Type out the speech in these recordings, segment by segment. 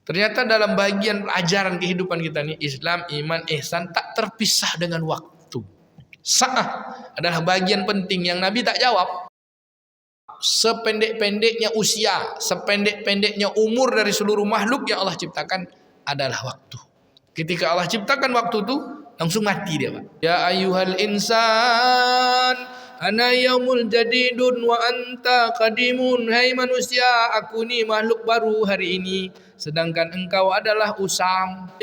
Ternyata dalam bagian ajaran kehidupan kita nih, Islam, iman, ihsan tak terpisah dengan waktu. Sa'ah adalah bagian penting yang Nabi tak jawab. Sependek-pendeknya usia, sependek-pendeknya umur dari seluruh makhluk yang Allah ciptakan adalah waktu. Ketika Allah ciptakan waktu itu, langsung mati dia, Pak. Ya ayyuhal insan, ana yaumul jadidun wa anta qadimun. Hai manusia, aku ni makhluk baru hari ini, sedangkan engkau adalah usang.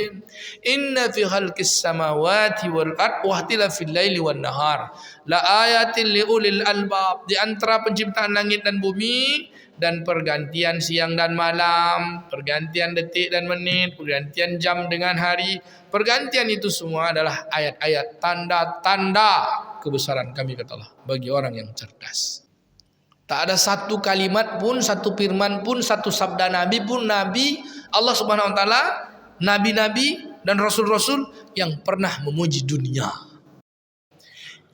Inna fi khalqis samawati wal ard wa ikhtilafil laili wan nahar la ayatin li ulil albab. Di antara penciptaan langit dan bumi dan pergantian siang dan malam, pergantian detik dan menit, pergantian jam dengan hari, pergantian itu semua adalah ayat-ayat, tanda-tanda kebesaran kami, kata Allah, bagi orang yang cerdas. Tak ada satu kalimat pun, satu firman pun, satu sabda Nabi pun, Nabi Allah Subhanahu wa taala, nabi-nabi dan rasul-rasul yang pernah memuji dunia.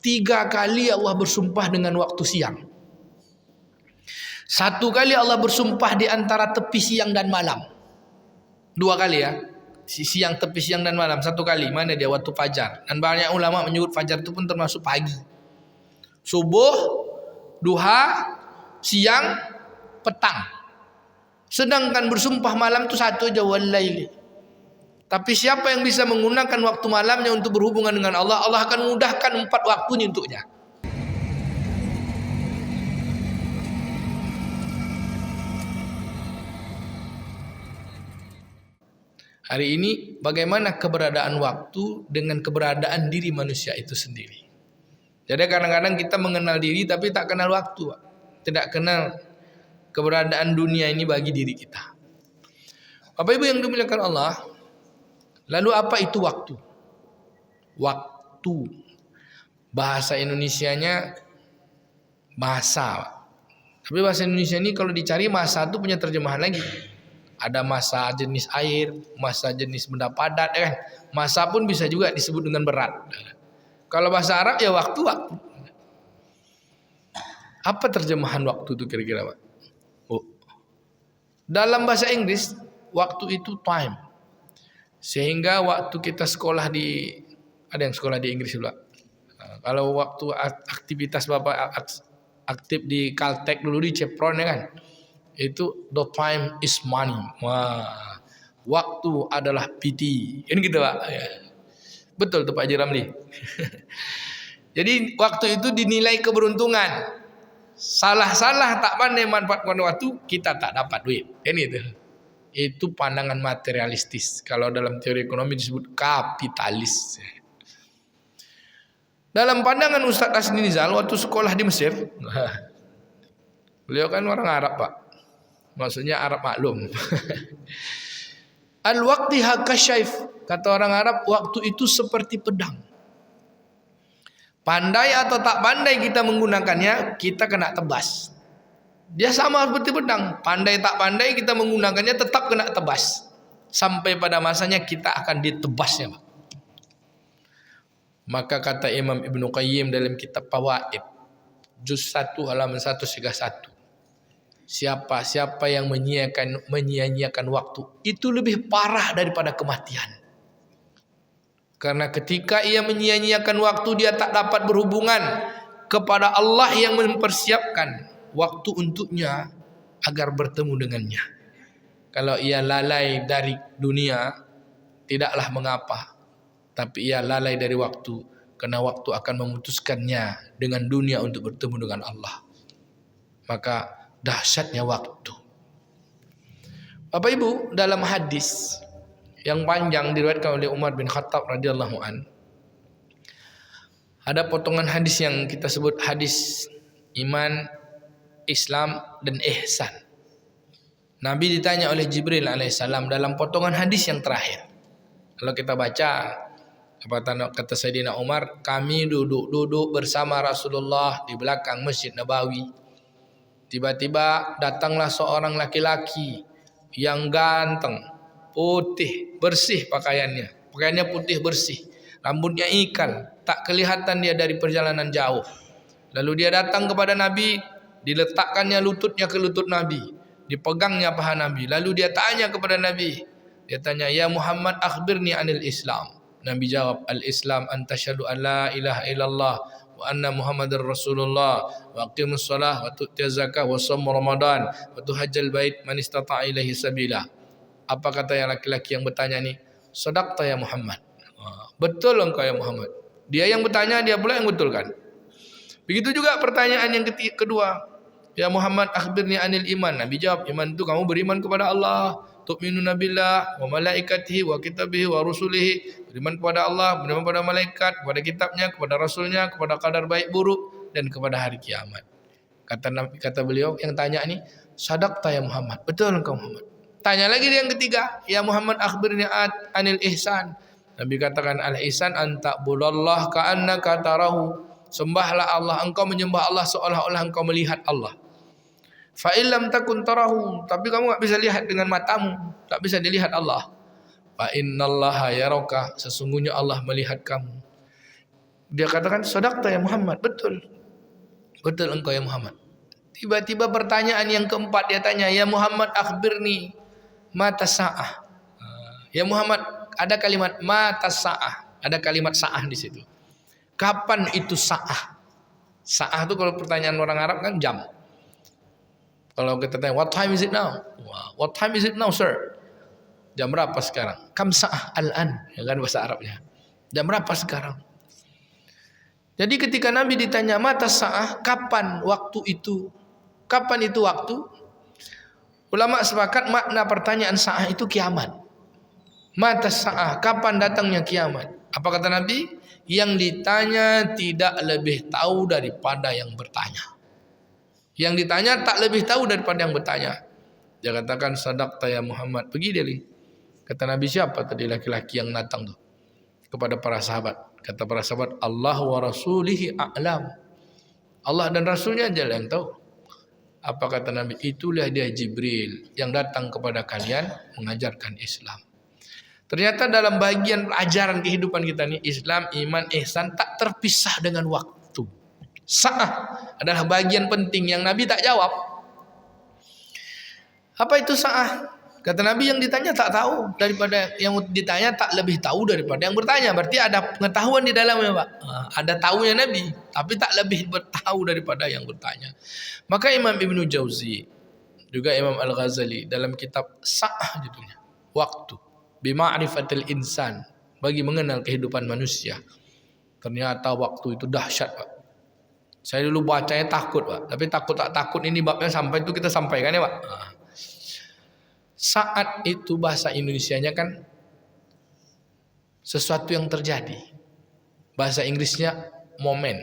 3 kali Allah bersumpah dengan waktu siang. 1 kali Allah bersumpah di antara tepi siang dan malam. 2 kali ya. Siang, tepi siang dan malam. 1 kali. Mana dia? Waktu fajar. Dan banyak ulama menyebut fajar itu pun termasuk pagi. Subuh, duha, siang, petang. Sedangkan bersumpah malam itu 1 aja, wal-laili. Tapi siapa yang bisa menggunakan waktu malamnya untuk berhubungan dengan Allah, Allah akan mudahkan 4 waktunya untuknya. Hari ini bagaimana keberadaan waktu dengan keberadaan diri manusia itu sendiri. Jadi kadang-kadang kita mengenal diri tapi tak kenal waktu, tidak kenal keberadaan dunia ini bagi diri kita. Bapak Ibu yang dimuliakan Allah, lalu apa itu waktu? Waktu, bahasa Indonesianya masa. Tapi bahasa Indonesia ini kalau dicari masa itu punya terjemahan lagi. Ada masa jenis air, masa jenis benda padat, ya kan? Masa pun bisa juga disebut dengan berat. Kalau bahasa Arab ya waktu-waktu. Apa terjemahan waktu itu kira-kira, Pak? Oh. Dalam bahasa Inggris, waktu itu time. Sehingga waktu kita sekolah di, ada yang sekolah di Inggris juga. Kalau waktu aktivitas Bapak aktif di Caltech dulu di Chevron, ya kan? Itu the time is money. Wah, waktu adalah PT. Ini gitu, Pak. Ya. Betul tuh Pak Haji Ramli. Jadi waktu itu dinilai keberuntungan. Salah-salah tak pandai manfaatkan waktu, kita tak dapat duit. Ini itu. Itu pandangan materialistis. Kalau dalam teori ekonomi disebut kapitalis. Dalam pandangan Ustaz Asni Nizal waktu sekolah di Mesir, beliau kan orang Arab, Pak. Maksudnya Arab maklum. Al-waqti hakasyaif, kata orang Arab, waktu itu seperti pedang. Pandai atau tak pandai kita menggunakannya, kita kena tebas. Dia sama seperti pedang. Pandai tak pandai kita menggunakannya tetap kena tebas. Sampai pada masanya kita akan ditebasnya, Pak. Maka kata Imam Ibnu Qayyim dalam kitab Fawaid, juz 1 halaman 131. Siapa yang menyia-nyiakan waktu itu lebih parah daripada kematian. Karena ketika ia menyia-nyiakan waktu, dia tak dapat berhubungan kepada Allah yang mempersiapkan waktu untuknya agar bertemu dengannya. Kalau ia lalai dari dunia, tidaklah mengapa. Tapi ia lalai dari waktu, karena waktu akan memutuskannya dengan dunia untuk bertemu dengan Allah. Maka dahsyatnya waktu. Bapak Ibu, dalam hadis yang panjang diriwayatkan oleh Umar bin Khattab radhiyallahu an, ada potongan hadis yang kita sebut hadis iman, Islam dan ihsan. Nabi ditanya oleh Jibril alaihissalam dalam potongan hadis yang terakhir. Kalau kita baca, kata Sayyidina Umar, kami duduk bersama Rasulullah di belakang Masjid Nabawi. Tiba-tiba datanglah seorang laki-laki yang ganteng, putih, bersih pakaiannya. Pakaiannya putih bersih, rambutnya ikal, tak kelihatan dia dari perjalanan jauh. Lalu dia datang kepada Nabi, diletakkannya lututnya ke lutut Nabi, dipegangnya paha Nabi. Lalu dia tanya kepada Nabi, Dia tanya, "Ya Muhammad, akhbirni anil Islam." Nabi jawab, "Al-Islam an tasyhadu an la ilaha illallah wa anna Muhammadar Rasulullah wa aqimus shalah wa tu'tiz zakah wa shaum Ramadan wa tuhajjal bait man istata'a ilaihi sabila." Apa kata yang laki-laki yang bertanya ni? "Sadaqta ya Muhammad." Betul engkau ya Muhammad. Dia yang bertanya, dia pula yang betulkan. Begitu juga pertanyaan yang kedua. "Ya Muhammad, akhbirni anil iman." Nabi jawab, iman itu kamu beriman kepada Allah, tu'minuna billah wa malaikatihi wa kitabihi wa rusulihi, beriman kepada Allah, beriman kepada malaikat, kepada kitabnya, kepada rasulnya, kepada qadar baik buruk, dan kepada hari kiamat. Kata beliau yang tanya ni, "Sadaqta ya Muhammad." Betul engkau Muhammad. Tanya lagi dia yang ketiga, "Ya Muhammad, akhbirni anil ihsan." Nabi katakan, "Al-ihsan an ta'budallah ka'annaka tarahu." Sembahlah Allah, engkau menyembah Allah seolah-olah engkau melihat Allah. Fa illam takun tarahu, tapi kamu enggak bisa lihat dengan matamu, tak bisa dilihat Allah. Fa innallaha yaraka, sesungguhnya Allah melihat kamu. Dia katakan, "Sadaqta ya Muhammad." Betul. Betul engkau ya Muhammad. Tiba-tiba pertanyaan yang keempat dia tanya, "Ya Muhammad, akhbirni mata sa'ah." Ya Muhammad, ada kalimat mata sa'ah, ada kalimat sa'ah di situ. Kapan itu sa'ah? Sa'ah itu kalau pertanyaan orang Arab kan jam. Kalau kita tanya, "What time is it now?" "What time is it now, sir?" Jam berapa sekarang? "Kam sa'ah al-an." Ya kan bahasa Arabnya. Jam berapa sekarang? Jadi ketika Nabi ditanya mata sa'ah, kapan waktu itu? Kapan itu waktu? Ulama sepakat makna pertanyaan sa'ah itu kiamat. Mata sa'ah, kapan datangnya kiamat? Apa kata Nabi? Yang ditanya tidak lebih tahu daripada yang bertanya. Yang ditanya tak lebih tahu daripada yang bertanya. Dia katakan, "Sadaqta ya Muhammad." Pergi dia li. Kata Nabi, "Siapa tadi laki-laki yang datang tu?" Kepada para sahabat. Kata para sahabat, "Allah wa rasulihi a'lam." Allah dan Rasulnya aja yang tahu. Apa kata Nabi? "Itulah dia Jibril yang datang kepada kalian mengajarkan Islam." Ternyata dalam bagian ajaran kehidupan kita ni, Islam, iman, ihsan tak terpisah dengan waktu. Sa'ah adalah bagian penting yang Nabi tak jawab. Apa itu sa'ah? Kata Nabi, yang ditanya tak tahu daripada yang ditanya, tak lebih tahu daripada yang bertanya. Berarti ada pengetahuan di dalamnya, Pak. Ada tahunya Nabi, tapi tak lebih tahu daripada yang bertanya. Maka Imam Ibnu Jauzi, juga Imam Al-Ghazali dalam kitab Sa'ah judulnya, waktu, bima'rifatil insan, bagi mengenal kehidupan manusia. Ternyata waktu itu dahsyat, Pak. Saya dulu bacanya takut, Pak. Tapi takut tak takut ini babnya sampai itu kita sampaikan ya, Pak. Saat itu bahasa Indonesianya kan sesuatu yang terjadi. Bahasa Inggrisnya momen.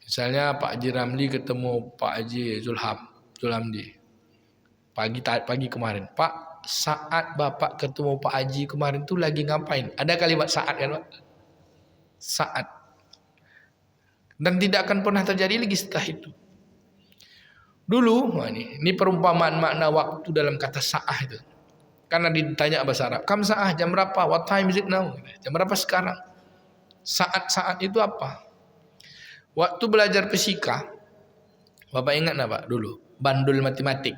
Misalnya Pak Haji Ramli ketemu Pak Haji Zulhamdi. Pagi kemarin, "Pak, saat Bapak ketemu Pak Haji kemarin tuh lagi ngapain?" Ada kalimat saat kan, Pak? Saat. Dan tidak akan pernah terjadi lagi setelah itu. Dulu, ini perumpamaan makna waktu dalam kata sa'ah itu. Karena ditanya bahasa Arab, "Kam sa'ah, jam berapa? What time is it now?" Jam berapa sekarang? Saat-saat itu apa? Waktu belajar fisika, Bapak ingat enggak Pak dulu? Bandul matematik.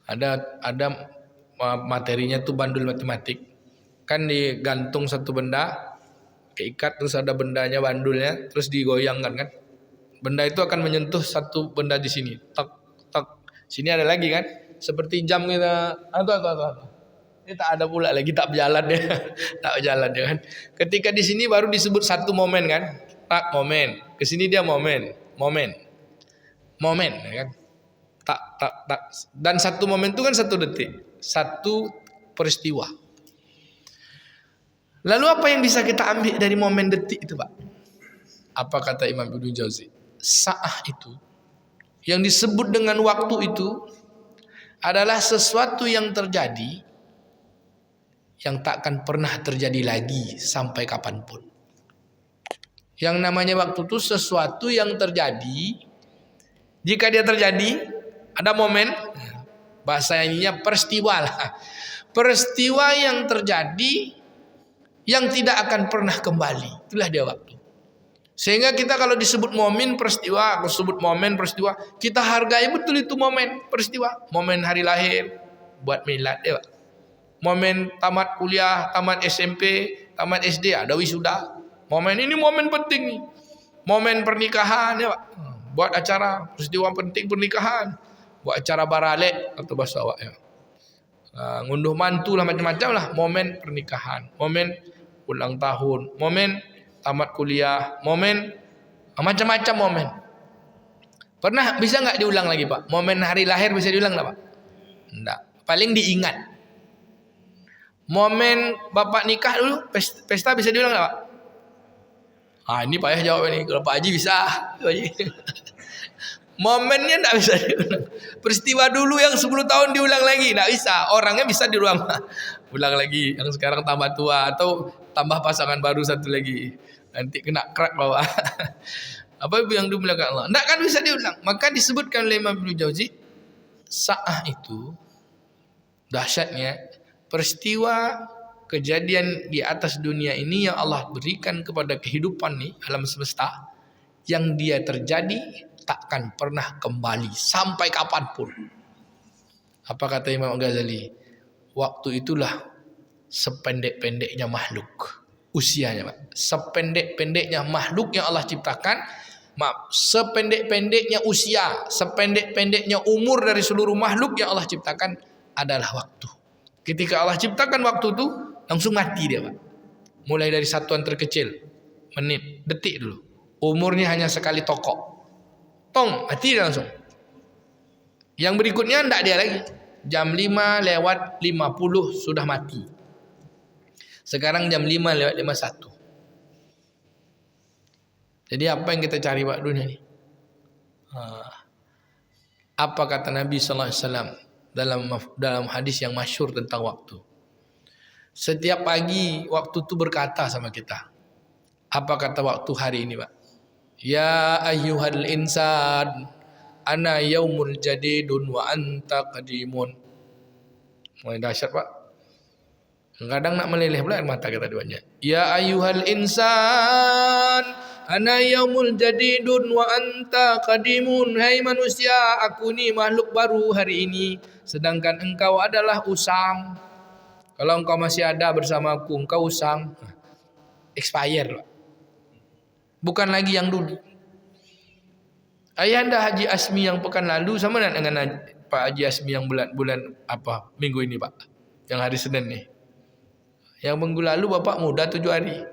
Ada materinya tuh bandul matematik. Kan digantung satu benda, keikat, terus ada bendanya, bandulnya, terus digoyangkan kan. Benda itu akan menyentuh satu benda di sini. Tak, tak. Sini ada lagi kan. Seperti jam kita. Ini tak ada pula lagi, tak berjalan dia. Tak berjalan dia kan. Ketika di sini baru disebut satu momen kan. Tak, momen. Ke sini dia momen. Momen ya kan. Tak. Dan satu momen itu kan satu detik. Satu peristiwa. Lalu apa yang bisa kita ambil dari momen detik itu, Pak? Apa kata Imam Ibnu Jauzi? Sa'ah itu, yang disebut dengan waktu itu, adalah sesuatu yang terjadi yang tak akan pernah terjadi lagi sampai kapanpun. Yang namanya waktu itu sesuatu yang terjadi, jika dia terjadi, ada momen, bahasa ininya peristiwa lah. Peristiwa yang terjadi yang tidak akan pernah kembali. Itulah dia waktu. Sehingga kita kalau disebut momen peristiwa, kita hargai betul itu momen peristiwa. Momen hari lahir, buat milad dia, Pak. Momen tamat kuliah, tamat SMP, tamat SD ada wisuda. Momen ini momen penting nih. Momen pernikahan ya, Pak. Buat acara peristiwa penting pernikahan. Buat acara baralek atau bahasa awak ya. Ngunduh mantu lah, macam-macam lah. Momen pernikahan, momen ulang tahun, momen tamat kuliah, momen macam-macam momen. Pernah bisa nggak diulang lagi, Pak? Momen hari lahir bisa diulang nggak, Pak? Enggak. Paling diingat. Momen bapak nikah dulu, pesta bisa diulang nggak, Pak? Ini Pak Yah jawab ini. Kalau Pak Haji bisa. Momennya enggak bisa diulang. Peristiwa dulu yang 10 tahun diulang lagi, enggak bisa. Orangnya bisa diulang. Ulang lagi. Yang sekarang tambah tua atau tambah pasangan baru satu lagi. Nanti kena crack bawah. Apa yang dimuliakan Allah? Enggak kan bisa diulang. Maka disebutkan oleh Imam Ibnu Jauzi, sa'ah itu dahsyatnya peristiwa kejadian di atas dunia ini yang Allah berikan kepada kehidupan nih, alam semesta, yang dia terjadi takkan pernah kembali sampai kapanpun. Apa kata Imam Ghazali? Waktu itulah sependek-pendeknya makhluk usianya, Pak. Sependek-pendeknya makhluk yang Allah ciptakan, sependek-pendeknya usia, sependek-pendeknya umur dari seluruh makhluk yang Allah ciptakan adalah waktu. Ketika Allah ciptakan waktu itu, langsung mati dia, Pak. Mulai dari satuan terkecil, menit, detik dulu. Umurnya hanya sekali tokok. Tong, mati dia langsung. Yang berikutnya enggak dia lagi. Jam 5:50 sudah mati. Sekarang jam 5:51. Jadi apa yang kita cari, Pak, dunia ini? Apa kata Nabi sallallahu alaihi wasallam dalam hadis yang masyhur tentang waktu? Setiap pagi waktu itu berkata sama kita. Apa kata waktu hari ini, Pak? Ya ayyuhal insan, ana yaumul jadidun wa anta qadimun. Mulai dahsyat, Pak. Kadang nak meleleh pula air mata kita duanya. Ya ayyuhal insan, ana yaumul jadidun wa anta qadimun. Hai manusia, aku ni makhluk baru hari ini, sedangkan engkau adalah usang. Kalau engkau masih ada bersama aku, engkau usang. Expired. Bukan lagi yang dulu. Ayahanda Haji Asmi yang pekan lalu sama dengan Pak Haji Asmi yang bulan apa minggu ini, Pak? Yang hari Senin nih. Yang minggu lalu Bapak muda 7 hari.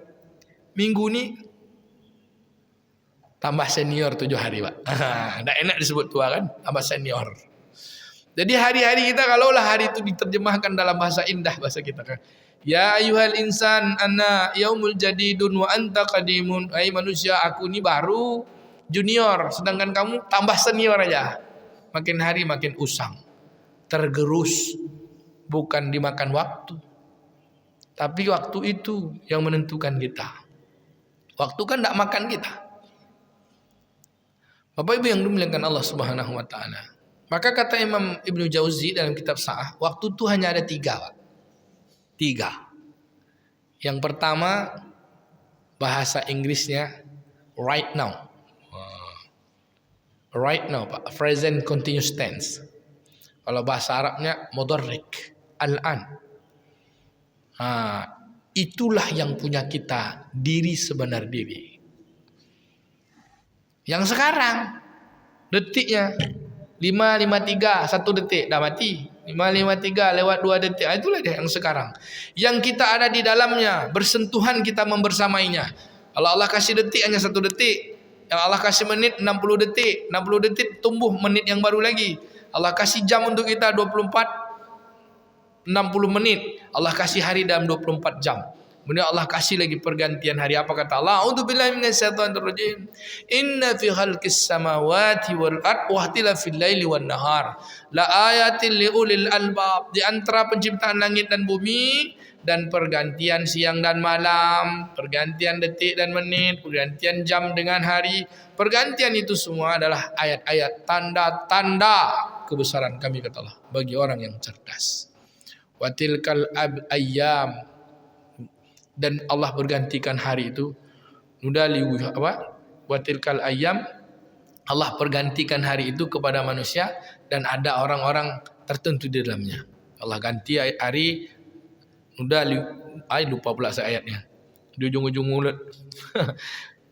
Minggu ini tambah senior 7 hari, Pak. Enggak enak disebut tua kan? Tambah senior. Jadi hari-hari kita kalaulah hari itu diterjemahkan dalam bahasa indah bahasa kita kan. Ya ayyuhal insan anna yaumul jadidun wa anta qadimun. Hai manusia, aku ni baru junior, sedangkan kamu tambah senior aja. Makin hari makin usang. Tergerus, bukan dimakan waktu. Tapi waktu itu yang menentukan kita. Waktu kan tidak makan kita. Bapak Ibu yang dimuliakan Allah Subhanahu wa taala. Maka kata Imam Ibnu Jauzi dalam kitab Sa'ah, waktu itu hanya ada 3, Pak. 3. Yang pertama bahasa Inggrisnya right now. Right now, Pak. Present continuous tense. Kalau bahasa Arabnya mudharrik, al-an. Itulah yang punya kita, diri sebenar diri. Yang sekarang detiknya 5:53, 1 detik dah mati. 5:53 lewat 2 detik. Itulah dia yang sekarang. Yang kita ada di dalamnya, bersentuhan kita membersamainya. Kalau Allah kasih detik hanya 1 detik. Yang Allah kasih menit 60 detik. 60 detik tumbuh menit yang baru lagi. Allah kasih jam untuk kita 60 menit. Allah kasih hari dalam 24 jam. Kemudian Allah kasih lagi pergantian hari. Apa kata Allah? A'udzubillahi minasyaitonir rajim. Inna fi khalqis samawati wal ard wa ikhtilafil laili wan nahar la ayatin liulil albab. Di antara penciptaan langit dan bumi dan pergantian siang dan malam, pergantian detik dan menit, pergantian jam dengan hari, pergantian itu semua adalah ayat-ayat, tanda-tanda kebesaran kami, kata Allah, bagi orang yang cerdas. Wa tilkal ayyam, dan Allah bergantikan hari itu nudaliu apa? Wa tilkal ayyam, Allah pergantikan hari itu kepada manusia dan ada orang-orang tertentu di dalamnya. Allah ganti hari. Lupa pula saya ayatnya. Di ujung-ujung mulut.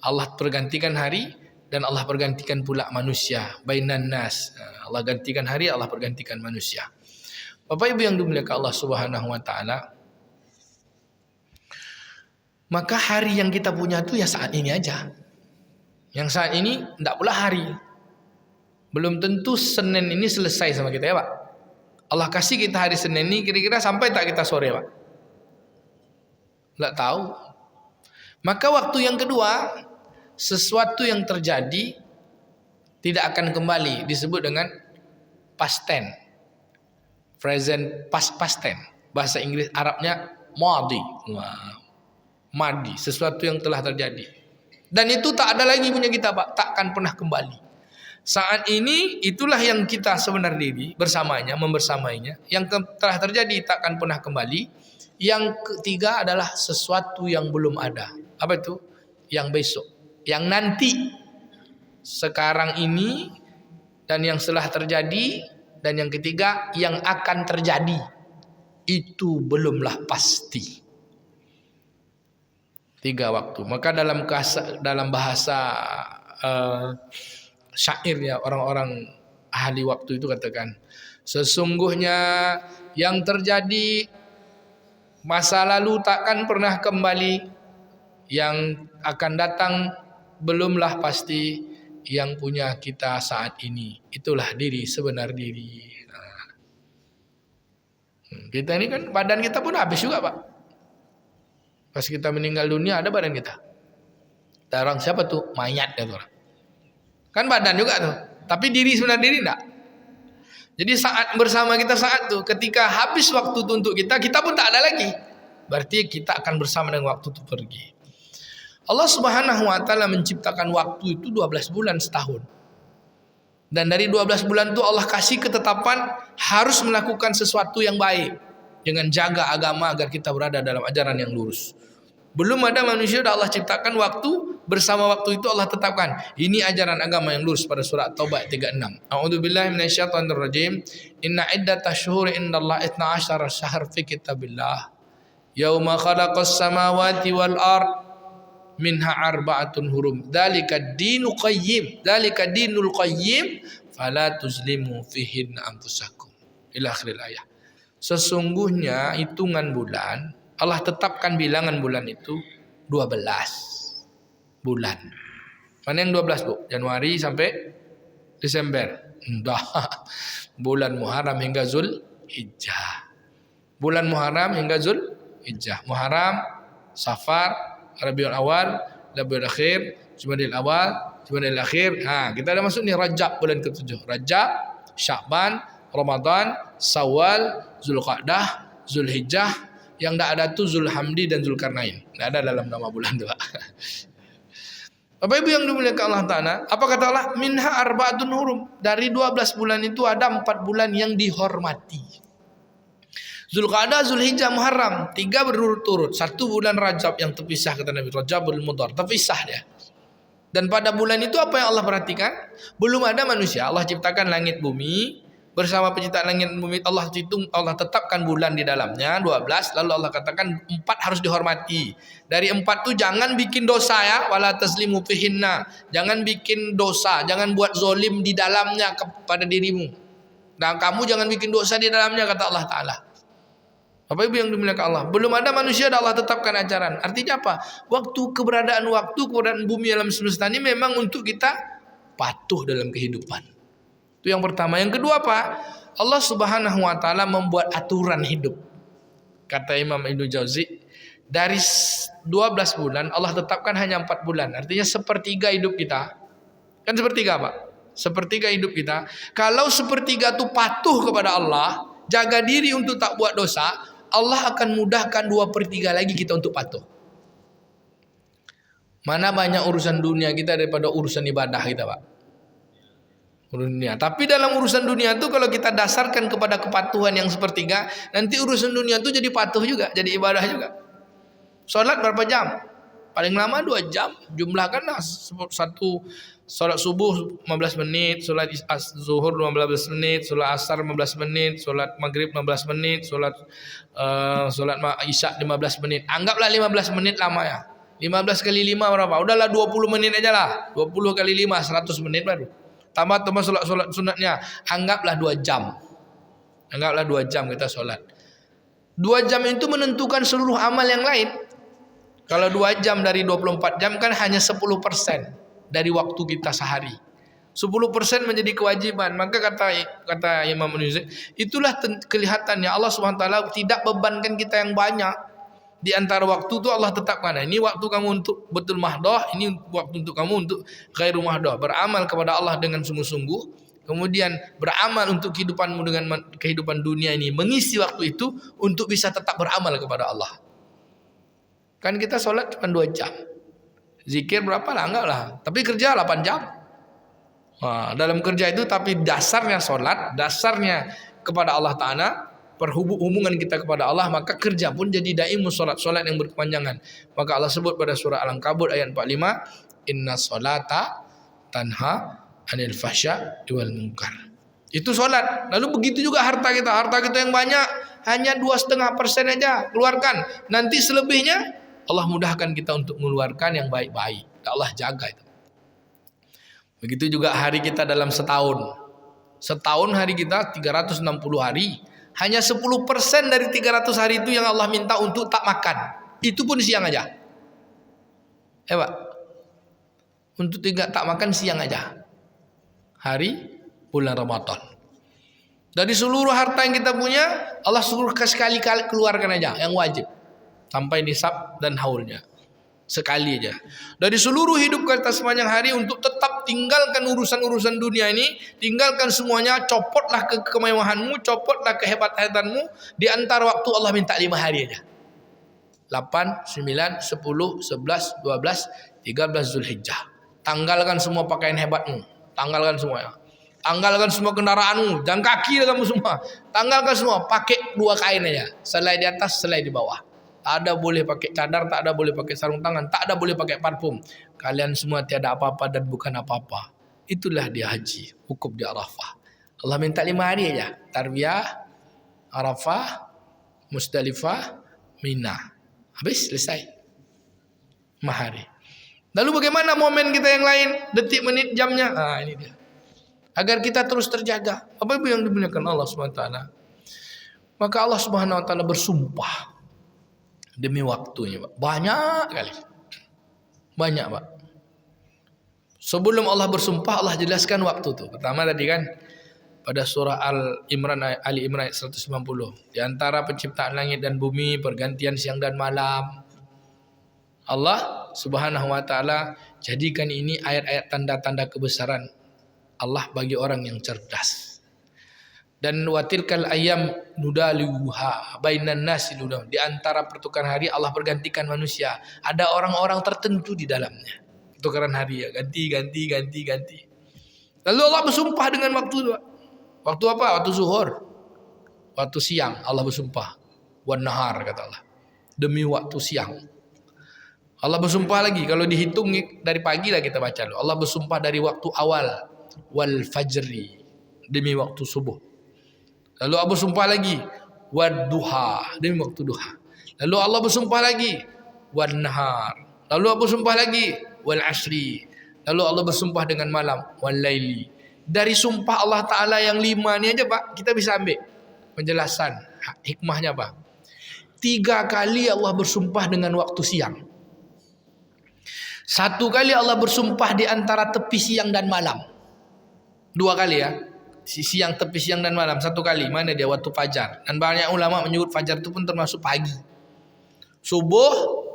Allah pergantikan hari dan Allah pergantikan pula manusia. Bainan nas. Allah gantikan hari, Allah pergantikan manusia. Bapak Ibu yang dimuliakan Allah Subhanahu wa taala, maka hari yang kita punya itu ya saat ini aja. Yang saat ini tidak pula hari. Belum tentu Senin ini selesai sama kita ya Pak. Allah kasih kita hari Senin ini, kira-kira sampai tak kita sore Pak? Tidak tahu. Maka waktu yang kedua, sesuatu yang terjadi tidak akan kembali, disebut dengan past tense, present past tense. Bahasa Inggris Arabnya madi. Madi, sesuatu yang telah terjadi. Dan itu tak ada lagi punya kita Pak, tak akan pernah kembali. Saat ini itulah yang kita sebenar diri bersamanya, membersamainya. Yang telah terjadi tak akan pernah kembali. Yang ketiga adalah sesuatu yang belum ada. Apa itu? Yang besok, yang nanti, sekarang ini, dan yang setelah terjadi, dan yang ketiga yang akan terjadi. Itu belumlah pasti. 3 waktu. Maka dalam bahasa syairnya orang-orang ahli waktu itu katakan, sesungguhnya yang terjadi masa lalu takkan pernah kembali, yang akan datang belumlah pasti, yang punya kita saat ini itulah diri sebenar diri. Kita ini kan badan kita pun habis juga Pak. Pas kita meninggal dunia ada badan kita. Orang siapa tuh? Mayat ya orang. Kan badan juga tuh. Tapi diri sebenar diri enggak. Jadi saat bersama kita saat tuh, ketika habis waktu itu untuk kita pun tak ada lagi. Berarti kita akan bersama dengan waktu itu pergi. Allah Subhanahu wa taala menciptakan waktu itu 12 bulan setahun. Dan dari 12 bulan itu Allah kasih ketetapan harus melakukan sesuatu yang baik dengan jaga agama agar kita berada dalam ajaran yang lurus. Belum ada manusia sudah Allah ciptakan waktu, bersama waktu itu Allah tetapkan ini ajaran agama yang lurus pada surat Taubah 36. A'udzubillahi minasyaitonirrajim. Inna iddatash syuhuri indallahi 12 syahr fi kitabillah. Yauma khalaqas samawati wal ard minha arba'atun hurum. Dzalika dinul qayyim. Dzalika dinul qayyim fala tuzlimu fihin anfusakum. Ila akhiril ayat. Sesungguhnya hitungan bulan Allah tetapkan bilangan bulan itu 12 bulan. Mana yang 12 Bu? Januari sampai Desember. Dah. Bulan Muharram hingga Zulhijjah. Bulan Muharram hingga Zulhijjah. Muharram, Safar, Rabiul Awal, Rabiul Akhir, Jumadil Awal, Jumadil Akhir. Kita dah masuk ni Rajab bulan ke-7. Rajab, Sya'ban, Ramadan, Syawal, Zulqa'dah, Zulhijjah. Yang tak ada tu Zulhamdi dan Zulkarnain. Tak ada dalam nama bulan tu Pak. Bapak Ibu yang dimuliakan Allah Ta'ala, apa kata Allah? Minha arba'atun hurum. Dari 12 bulan itu ada 4 bulan yang dihormati. Zulqa'dah, Zulhijjah, Muharram. 3 berturut-turut. 1 bulan Rajab yang terpisah kata Nabi. Rajabul Mudhar. Terpisah dia. Dan pada bulan itu apa yang Allah perhatikan? Belum ada manusia. Allah ciptakan langit bumi. Bersama penciptaan langit dan bumi Allah hitung, Allah tetapkan bulan di dalamnya 12. Lalu Allah katakan 4 harus dihormati. Dari 4 itu jangan bikin dosa ya, wala taslimu fihinna. Jangan bikin dosa, jangan buat zolim di dalamnya kepada dirimu. Dan kamu jangan bikin dosa di dalamnya kata Allah Ta'ala. Bapak Ibu yang dimuliakan Allah, belum ada manusia dan Allah tetapkan ajaran. Artinya apa? Keberadaan bumi alam semesta ini memang untuk kita patuh dalam kehidupan. Itu yang pertama. Yang kedua apa? Allah Subhanahu wa taala membuat aturan hidup. Kata Imam Ibnu Jauzi, dari 12 bulan Allah tetapkan hanya 4 bulan. Artinya sepertiga hidup kita. Kan sepertiga Pak? Sepertiga hidup kita. Kalau sepertiga itu patuh kepada Allah, jaga diri untuk tak buat dosa, Allah akan mudahkan 2/3 lagi kita untuk patuh. Mana banyak urusan dunia kita daripada urusan ibadah kita Pak? Dunia. Tapi dalam urusan dunia itu kalau kita dasarkan kepada kepatuhan yang sepertiga, nanti urusan dunia itu jadi patuh juga, jadi ibadah juga. Sholat berapa jam? Paling lama 2 jam. Jumlahkanlah satu solat subuh 15 menit, solat zuhur 15 menit, solat asar 15 menit, solat maghrib 15 menit, solat isyak 15 menit. Anggaplah 15 menit lama ya. 15 kali 5 berapa? Udahlah 20 menit aja lah. 20 kali 5 100 menit baru. Tambah solat sunatnya. Anggaplah 2 jam. Anggaplah 2 jam kita solat. 2 jam itu menentukan seluruh amal yang lain. Kalau 2 jam dari 24 jam kan hanya 10% dari waktu kita sehari. 10% menjadi kewajiban. Maka kata Imam Nuzul, itulah kelihatannya Allah Subhanahu wa taala tidak bebankan kita yang banyak. Di antara waktu itu Allah tetapkan. Ini waktu kamu untuk betul mahdoh, ini waktu untuk kamu untuk ghairu mahdoh. Beramal kepada Allah dengan sungguh-sungguh. Kemudian beramal untuk kehidupanmu dengan kehidupan dunia ini. Mengisi waktu itu untuk bisa tetap beramal kepada Allah. Kan kita sholat cuma 2 jam. Zikir berapa lah? Enggak lah. Tapi kerja 8 jam. Nah, dalam kerja itu tapi dasarnya sholat, dasarnya kepada Allah Ta'ala, perhubungan kita kepada Allah, maka kerja pun jadi daimus sholat yang berkepanjangan. Maka Allah sebut pada surah Al-Ankabut ayat 45, inna sholata tanha anil fahsya wal munkar. Itu sholat. Lalu begitu juga harta kita. Harta kita yang banyak, hanya 2,5% aja keluarkan. Nanti selebihnya Allah mudahkan kita untuk mengeluarkan yang baik-baik. Allah jaga itu. Begitu juga hari kita dalam setahun. Setahun hari kita 360 hari. Hanya 10% dari 300 hari itu yang Allah minta untuk tak makan. Itu pun siang aja. Pak. Untuk tak makan siang aja. Hari bulan Ramadan. Dari seluruh harta yang kita punya, Allah suruh sekali-kali keluarkan aja yang wajib. Sampai nisab dan haulnya. Sekali aja. Dari seluruh hidup kita sepanjang hari untuk tetap tinggalkan urusan-urusan dunia ini. Tinggalkan semuanya. Copotlah kemewahanmu. Copotlah kehebatan-hebatanmu. Di antara waktu Allah minta 5 hari aja. 8, 9, 10, 11, 12, 13 Zulhijjah. Tanggalkan semua pakaian hebatmu. Tanggalkan semuanya. Tanggalkan semua kendaraanmu. Jangan kaki lah kamu semua. Tanggalkan semua. Pakai 2 kain aja. Selai di atas, selai di bawah. Tak ada boleh pakai cadar, tak ada boleh pakai sarung tangan, tak ada boleh pakai parfum. Kalian semua tiada apa-apa dan bukan apa-apa. Itulah dia haji, wukuf di Arafah. Allah minta 5 hari aja. Tarbiyah, Arafah, Musdalifah, Mina. Habis, selesai. 5 hari. Lalu bagaimana momen kita yang lain? Detik, menit, jamnya. Ini dia. Agar kita terus terjaga. Apa yang dimuliakan Allah SWT. Maka Allah SWT bersumpah. Demi waktunya, Pak. Banyak kali. Banyak, Pak. Sebelum Allah bersumpah, Allah jelaskan waktu itu. Pertama tadi kan pada surah Ali Imran ayat 190. Di antara penciptaan langit dan bumi, pergantian siang dan malam. Allah Subhanahu wa taala jadikan ini ayat-ayat tanda-tanda kebesaran Allah bagi orang yang cerdas. Dan watilkal ayam nudaluha bainan nasi nudah. Di antara pertukaran hari Allah pergantikan manusia. Ada orang-orang tertentu di dalamnya. Pertukaran hari ya, ganti. Lalu Allah bersumpah dengan waktu itu. Waktu apa? Waktu zuhur. Waktu siang Allah bersumpah. Wan nahar kata Allah. Demi waktu siang. Allah bersumpah lagi. Kalau dihitung dari pagi lah kita baca dulu. Allah bersumpah dari waktu awal. Wal fajri. Demi waktu subuh. Lalu Allah bersumpah lagi, wad duha, demi waktu duha. Lalu Allah bersumpah lagi, wan nahar. Lalu Allah bersumpah lagi, wal asri. Lalu Allah bersumpah dengan malam, wal laili. Dari sumpah Allah Ta'ala yang 5 ni aja, Pak, kita bisa ambil penjelasan hikmahnya, Pak. 3 kali Allah bersumpah dengan waktu siang. 1 kali Allah bersumpah di antara tepi siang dan malam. 2 kali ya. Siang, tepi siang dan malam. 1 kali. Mana dia? Waktu fajar. Dan banyak ulama menyebut fajar itu pun termasuk pagi. Subuh,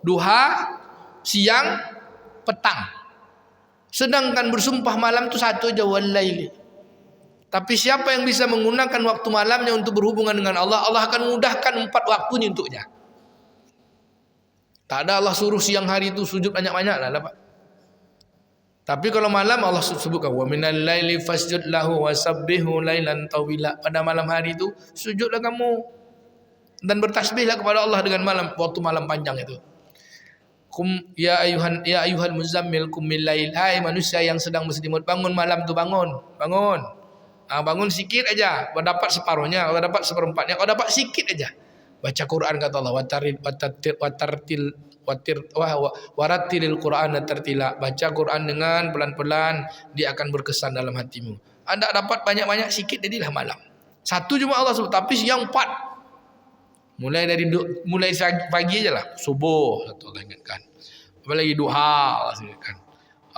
duha, siang, petang. Sedangkan bersumpah malam itu 1 aja, walaili. Tapi siapa yang bisa menggunakan waktu malamnya untuk berhubungan dengan Allah, Allah akan mudahkan 4 waktunya untuknya. Tak ada Allah suruh siang hari itu sujud banyak-banyak lah, Pak. Tapi kalau malam Allah sebutkan wa minal laili fasjud lahu wasabbihu lailan tawila. Pada malam hari itu sujudlah kamu dan bertasbihlah kepada Allah dengan malam, waktu malam panjang itu. Ya ayuhan muzammil qumil lail. Hai manusia yang sedang berselimut, bangun malam tu, bangun. Bangun sikit aja. Kau dapat separuhnya, kau dapat seperempatnya, kau dapat sikit aja. Baca Quran kata Allah, warattilil Quran tartila. Baca Quran dengan pelan-pelan, dia akan berkesan dalam hatimu. Anda dapat banyak-banyak, sikit jadilah malam. Satu cuma Allah sebut, tapi yang 4. Mulai pagi aja lah, subuh satu Allah ingatkan. Apalagi duha Allah ingatkan.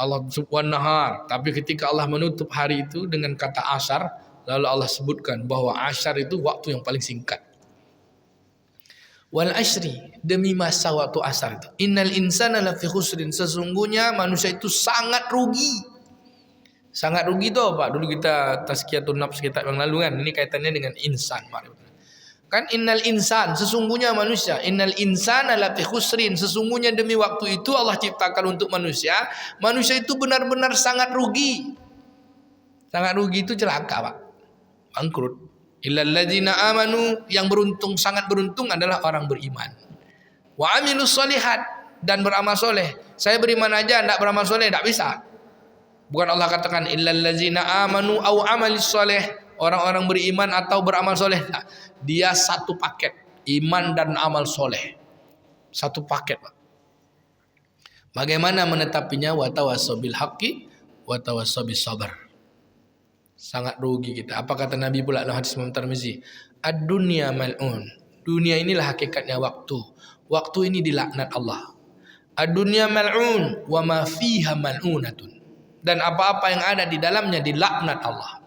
Allah subhanahu nahar. Tapi ketika Allah menutup hari itu dengan kata asar, lalu Allah sebutkan bahwa asar itu waktu yang paling singkat. Wal ashri, demi masa waktu asar itu. Innal insana lafi khusrin, sesungguhnya manusia itu sangat rugi. Sangat rugi itu apa? Dulu kita tazkiyatun nafs kitab yang lalu kan. Ini kaitannya dengan insan. Kan innal insan, sesungguhnya manusia, innal insana lafi khusrin, sesungguhnya demi waktu itu Allah ciptakan untuk manusia itu benar-benar sangat rugi. Sangat rugi itu celaka, Pak. Bangkrut. Illal ladzina amanu, yang beruntung, sangat beruntung adalah orang beriman. Wa amilus solihat, dan beramal soleh. Saya beriman aja enggak beramal soleh enggak bisa. Bukan Allah katakan illal ladzina amanu au amalis soleh, orang-orang beriman atau beramal soleh. Nah, dia satu paket, iman dan amal soleh, satu paket, Pak. Bagaimana menetapinya? Watawassaw bil haqqi watawassaw bis sabr. Sangat rugi kita. Apa kata Nabi pula dalam hadis Imam Tirmizi? Ad-dunya mal'un. Dunia inilah hakikatnya waktu. Waktu ini dilaknat Allah. Ad-dunya mal'un wa ma fiha mal'unatun. Dan apa-apa yang ada di dalamnya dilaknat Allah.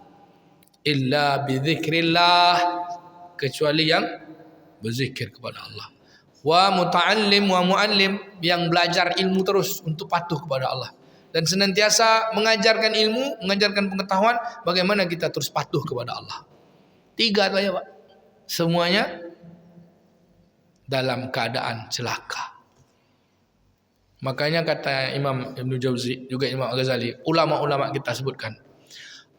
Illa bidzikrillah, kecuali yang berzikir kepada Allah. Wa muta'allim wa mu'allim, yang belajar ilmu terus untuk patuh kepada Allah. Dan senantiasa mengajarkan ilmu, mengajarkan pengetahuan, bagaimana kita terus patuh kepada Allah. 3 tu ya, Pak. Semuanya dalam keadaan celaka. Makanya kata Imam Ibn Jauzi, juga Imam Al-Ghazali, ulama-ulama kita sebutkan,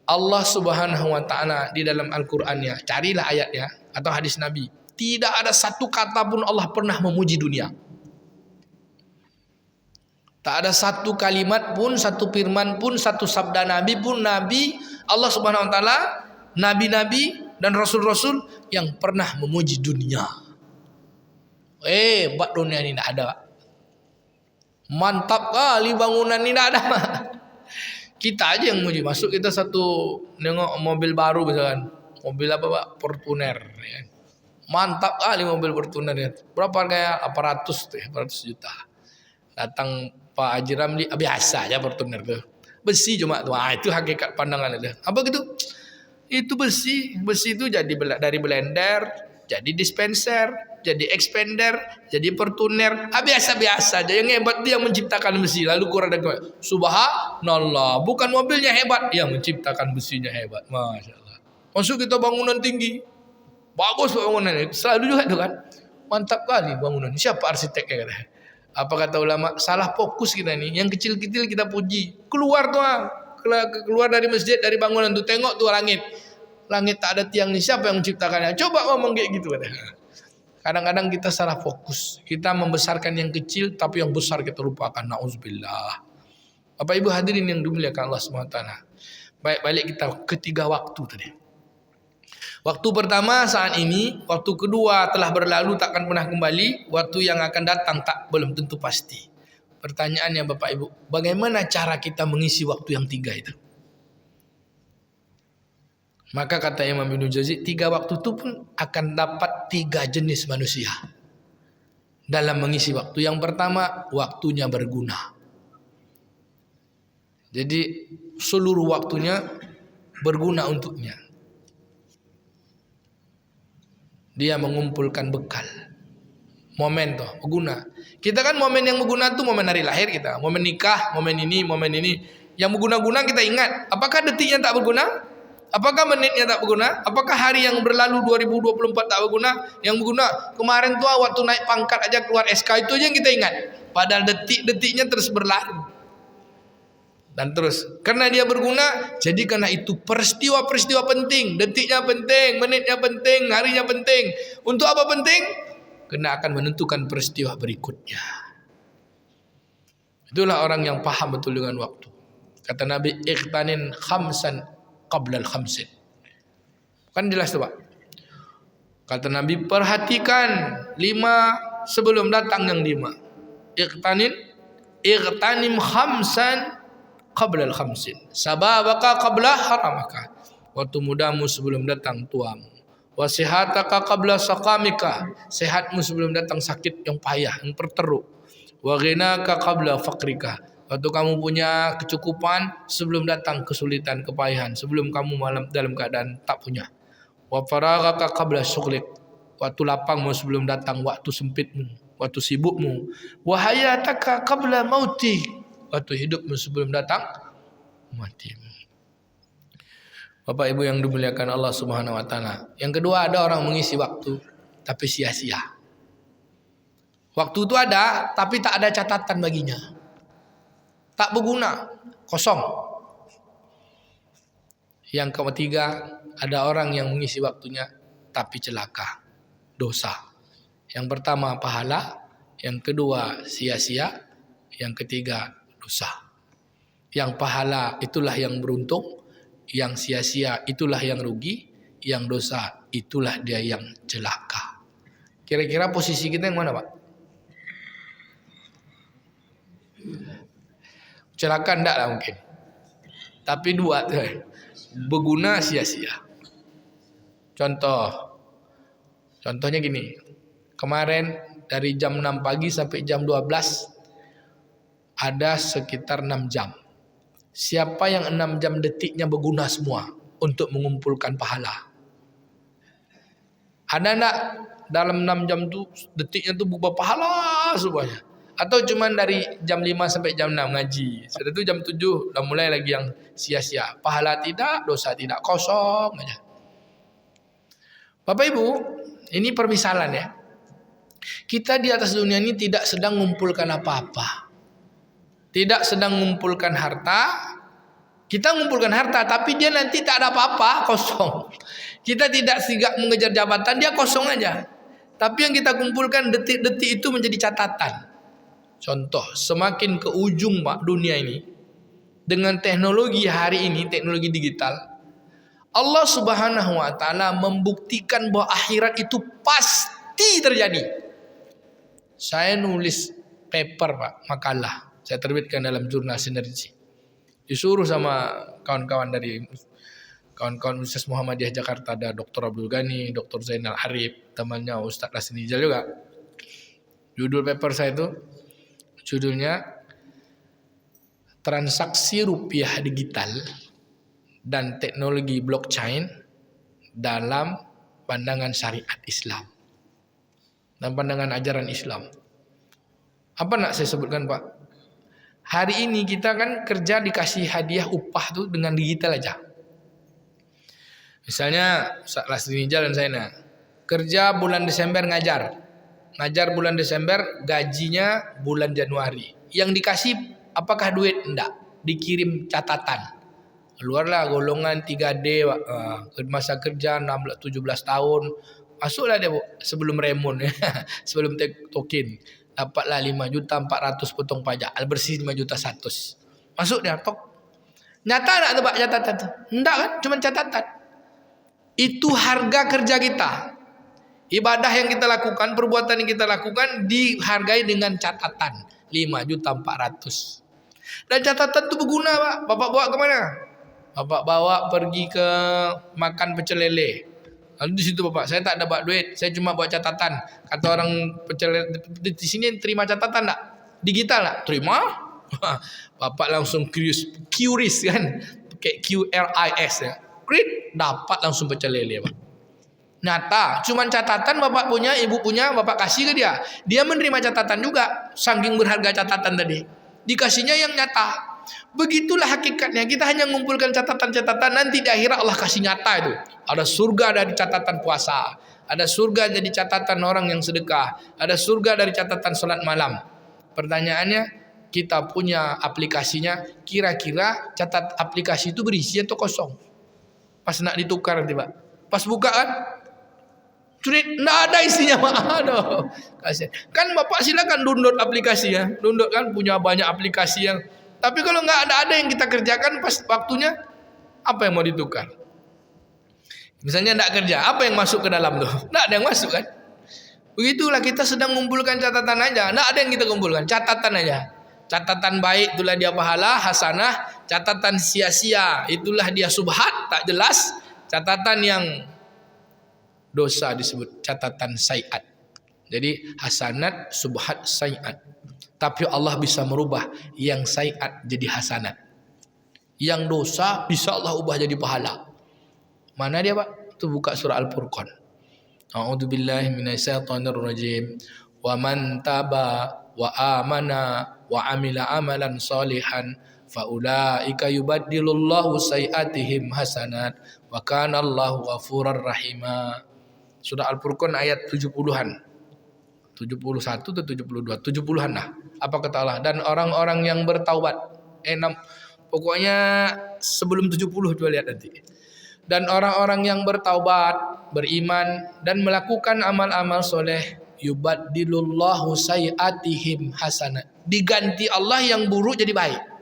Allah Subhanahu wa taala di dalam Al-Qur'annya, carilah ayatnya atau hadis Nabi, tidak ada satu kata pun Allah pernah memuji dunia. Tak ada satu kalimat pun, satu firman pun, satu sabda Nabi pun, Nabi Allah Subhanahu wa taala, nabi-nabi dan rasul-rasul yang pernah memuji dunia. Bak dunia ini tidak ada. Mantap kali bangunan ini, tidak ada. Kita aja yang muji. Masuk kita satu nengok mobil baru misalkan, mobil apa, Pak? Fortuner, ya. Mantap kali mobil Fortuner ya. Berapa harganya? 800 juta. Datang Pak Haji Ramli, biasa aja Fortuner tuh. Besi cuma tuh. Itu hakikat pandangan itu. Apa gitu? Itu besi. Besi itu jadi dari blender, jadi dispenser, jadi expander, jadi Fortuner. Biasa-biasa aja. Yang hebat dia yang menciptakan besi. Lalu kurang ada subhanallah. Bukan mobilnya hebat, yang menciptakan besinya hebat. Masya Allah. Masuk kita bangunan tinggi. Bagus bangunan itu. Selalu juga tuh kan. Mantap kali bangunan. Siapa arsiteknya kata? Apa kata ulama? Salah fokus kita nih. Yang kecil-kecil kita puji. Keluar tuh, keluar dari masjid, dari bangunan tuh, tengok tuh langit. Langit tak ada tiang nih. Siapa yang menciptakannya? Coba ngomong kayak gitu kata. Kadang-kadang kita salah fokus. Kita membesarkan yang kecil, tapi yang besar kita lupakan. Na'udzubillah. Bapak Ibu hadirin yang dimuliakan Allah SWT. Baik, balik kita ke 3 waktu tadi. Waktu pertama saat ini, waktu kedua telah berlalu takkan pernah kembali, waktu yang akan datang belum tentu pasti. Pertanyaannya Bapak Ibu, bagaimana cara kita mengisi waktu yang 3 itu? Maka kata Imam Ibn Jauzi, 3 waktu itu pun akan dapat 3 jenis manusia dalam mengisi waktu. Yang pertama, waktunya berguna. Jadi seluruh waktunya berguna untuknya. Dia mengumpulkan bekal. Momen tuh berguna. Kita kan momen yang berguna tuh momen hari lahir kita, momen nikah, momen ini. Yang berguna-guna kita ingat. Apakah detiknya tak berguna? Apakah menitnya tak berguna? Apakah hari yang berlalu 2024 tak berguna? Yang berguna kemarin tuh waktu naik pangkat aja keluar SK itu aja yang kita ingat. Padahal detik-detiknya terus berlalu. Dan terus, karena dia berguna, jadi karena itu peristiwa-peristiwa penting, detiknya penting, menitnya penting, harinya penting. Untuk apa penting? Karena akan menentukan peristiwa berikutnya. Itulah orang yang paham betul dengan waktu. Kata Nabi, iqtanin khamsan qabla al-khamsin. Kan jelas tu Pak. Kata Nabi, perhatikan 5 sebelum datang yang 5. Iqtanim khamsan qabla al-khamsin. Sababaka qabla haramaka. Waktu mudamu sebelum datang tuamu. Wasihataka qabla saqamika. Sehatmu sebelum datang sakit yang payah, yang berteruk. Wa ghinaka qabla faqrika. Waktu kamu punya kecukupan sebelum datang kesulitan, kepayahan, sebelum kamu malam dalam keadaan tak punya. Wa faraghaka qabla syughlik. Waktu lapangmu sebelum datang waktu sempitmu, waktu sibukmu. Wa hayataka qabla mauti. Waktu hidupmu sebelum datang matimu. Bapak Ibu yang dimuliakan Allah Subhanahu wa taala. Yang kedua, ada orang mengisi waktu tapi sia-sia. Waktu itu ada tapi tak ada catatan baginya. Tak berguna, kosong. Yang ketiga, ada orang yang mengisi waktunya tapi celaka, dosa. Yang pertama pahala, yang kedua sia-sia, yang ketiga dosa. Yang pahala itulah yang beruntung, yang sia-sia itulah yang rugi, yang dosa itulah dia yang celaka. Kira-kira posisi kita yang mana, Pak? Celaka enggak lah mungkin. Tapi dua tu, berguna sia-sia. Contohnya gini. Kemarin dari jam 6 pagi sampai jam 12 ada sekitar 6 jam. Siapa yang 6 jam detiknya berguna semua untuk mengumpulkan pahala? Ada enggak dalam 6 jam tu detiknya tu berubah pahala semuanya? Atau cuma dari jam 5 sampai jam 6 ngaji. Sudah tu jam 7 dah mulai lagi yang sia-sia. Pahala tidak, dosa tidak, kosong aja. Bapak Ibu, ini permisalan ya. Kita di atas dunia ini tidak sedang mengumpulkan apa-apa. Tidak sedang mengumpulkan harta. Kita mengumpulkan harta tapi dia nanti tak ada apa-apa, kosong. Kita tidak sigap mengejar jabatan, dia kosong aja. Tapi yang kita kumpulkan detik-detik itu menjadi catatan. Contoh, semakin ke ujung Pak dunia ini, dengan teknologi hari ini, teknologi digital, Allah Subhanahu wa taala membuktikan bahwa akhirat itu pasti terjadi. Saya nulis paper Pak, makalah. Saya terbitkan dalam jurnal Sinergi. Disuruh sama kawan-kawan dari kawan-kawan Universitas Muhammadiyah Jakarta, ada Dr. Abdul Ghani, Dr. Zainal Arif, temannya Ustaz Lasni Nijal juga. Judul paper saya itu, judulnya Transaksi Rupiah Digital dan Teknologi Blockchain dalam Pandangan Syariat Islam. Dan pandangan ajaran Islam. Apa nak saya sebutkan Pak? Hari ini kita kan kerja dikasih hadiah upah tuh dengan digital aja. Misalnya Ustaz Lasri Nijal dan saya kerja bulan Desember ngajar bulan Desember, gajinya bulan Januari. Yang dikasih apakah duit? Enggak, dikirim catatan. Keluarlah golongan 3D, masa kerja 17 tahun. Masuklah dia sebelum remon, sebelum token. Dapatlah 5.400.000 potong pajak, bersih 5.100.000. Masuk dia tok. Nyata tak tu Pak catatan tu? Enggak kan, cuma catatan. Itu harga kerja kita. Ibadah yang kita lakukan, perbuatan yang kita lakukan dihargai dengan catatan 5.400.000. Dan catatan itu berguna Pak. Bapak bawa ke mana? Bapak bawa pergi ke makan pecel lele. Lalu di situ Bapak, saya tak ada bawa duit, saya cuma bawa catatan. Kata orang pecel lele, di sini terima catatan tak? Digital tak? Terima. Bapak langsung curious kan? Pakai QRIS ya. Klik, dapat langsung pecel lele Pak. Nyata, cuma catatan Bapak punya, Ibu punya, Bapak kasih ke dia. Dia menerima catatan juga, saking berharga catatan tadi. Dikasihnya yang nyata. Begitulah hakikatnya. Kita hanya mengumpulkan catatan-catatan, nanti di akhirat Allah kasih nyata itu. Ada surga dari catatan puasa, ada surga dari catatan orang yang sedekah, ada surga dari catatan salat malam. Pertanyaannya, kita punya aplikasinya, kira-kira catat aplikasi itu berisi atau kosong? Pas nak ditukar nanti Pak, pas buka kan Tweet nggak ada isinya Pak. Aduh, kasihan. Kan Bapak silakan download aplikasi ya. Download kan punya banyak aplikasi yang. Tapi kalau nggak ada yang kita kerjakan pas waktunya, apa yang mau ditukar? Misalnya nggak kerja, apa yang masuk ke dalam tuh? Nggak ada yang masuk kan? Begitulah kita sedang mengumpulkan catatan aja. Nggak ada yang kita kumpulkan, catatan aja. Catatan baik itulah dia pahala, hasanah. Catatan sia-sia itulah dia subhat, tak jelas. Catatan yang dosa disebut catatan sayiat. Jadi hasanat, subhat, sayiat. Tapi Allah bisa merubah yang sayiat jadi hasanat. Yang dosa bisa Allah ubah jadi pahala. Mana dia Pak? Itu buka surah Al-Furqan. A'udzubillahi minasyaitonirrajim. Wa man taba wa amana wa amila amalan salihan faulaika yubaddilullahu sayiatihim hasanat wa kana Allahu ghafurar rahima. Surah Al-Furqan ayat 70-an. 71 atau 72, 70-an lah. Apa kata Allah? Dan orang-orang yang bertaubat. Pokoknya sebelum 70 coba lihat nanti. Dan orang-orang yang bertaubat, beriman dan melakukan amal-amal soleh, yubaddilullahu sayiatihim hasanat. Diganti Allah yang buruk jadi baik.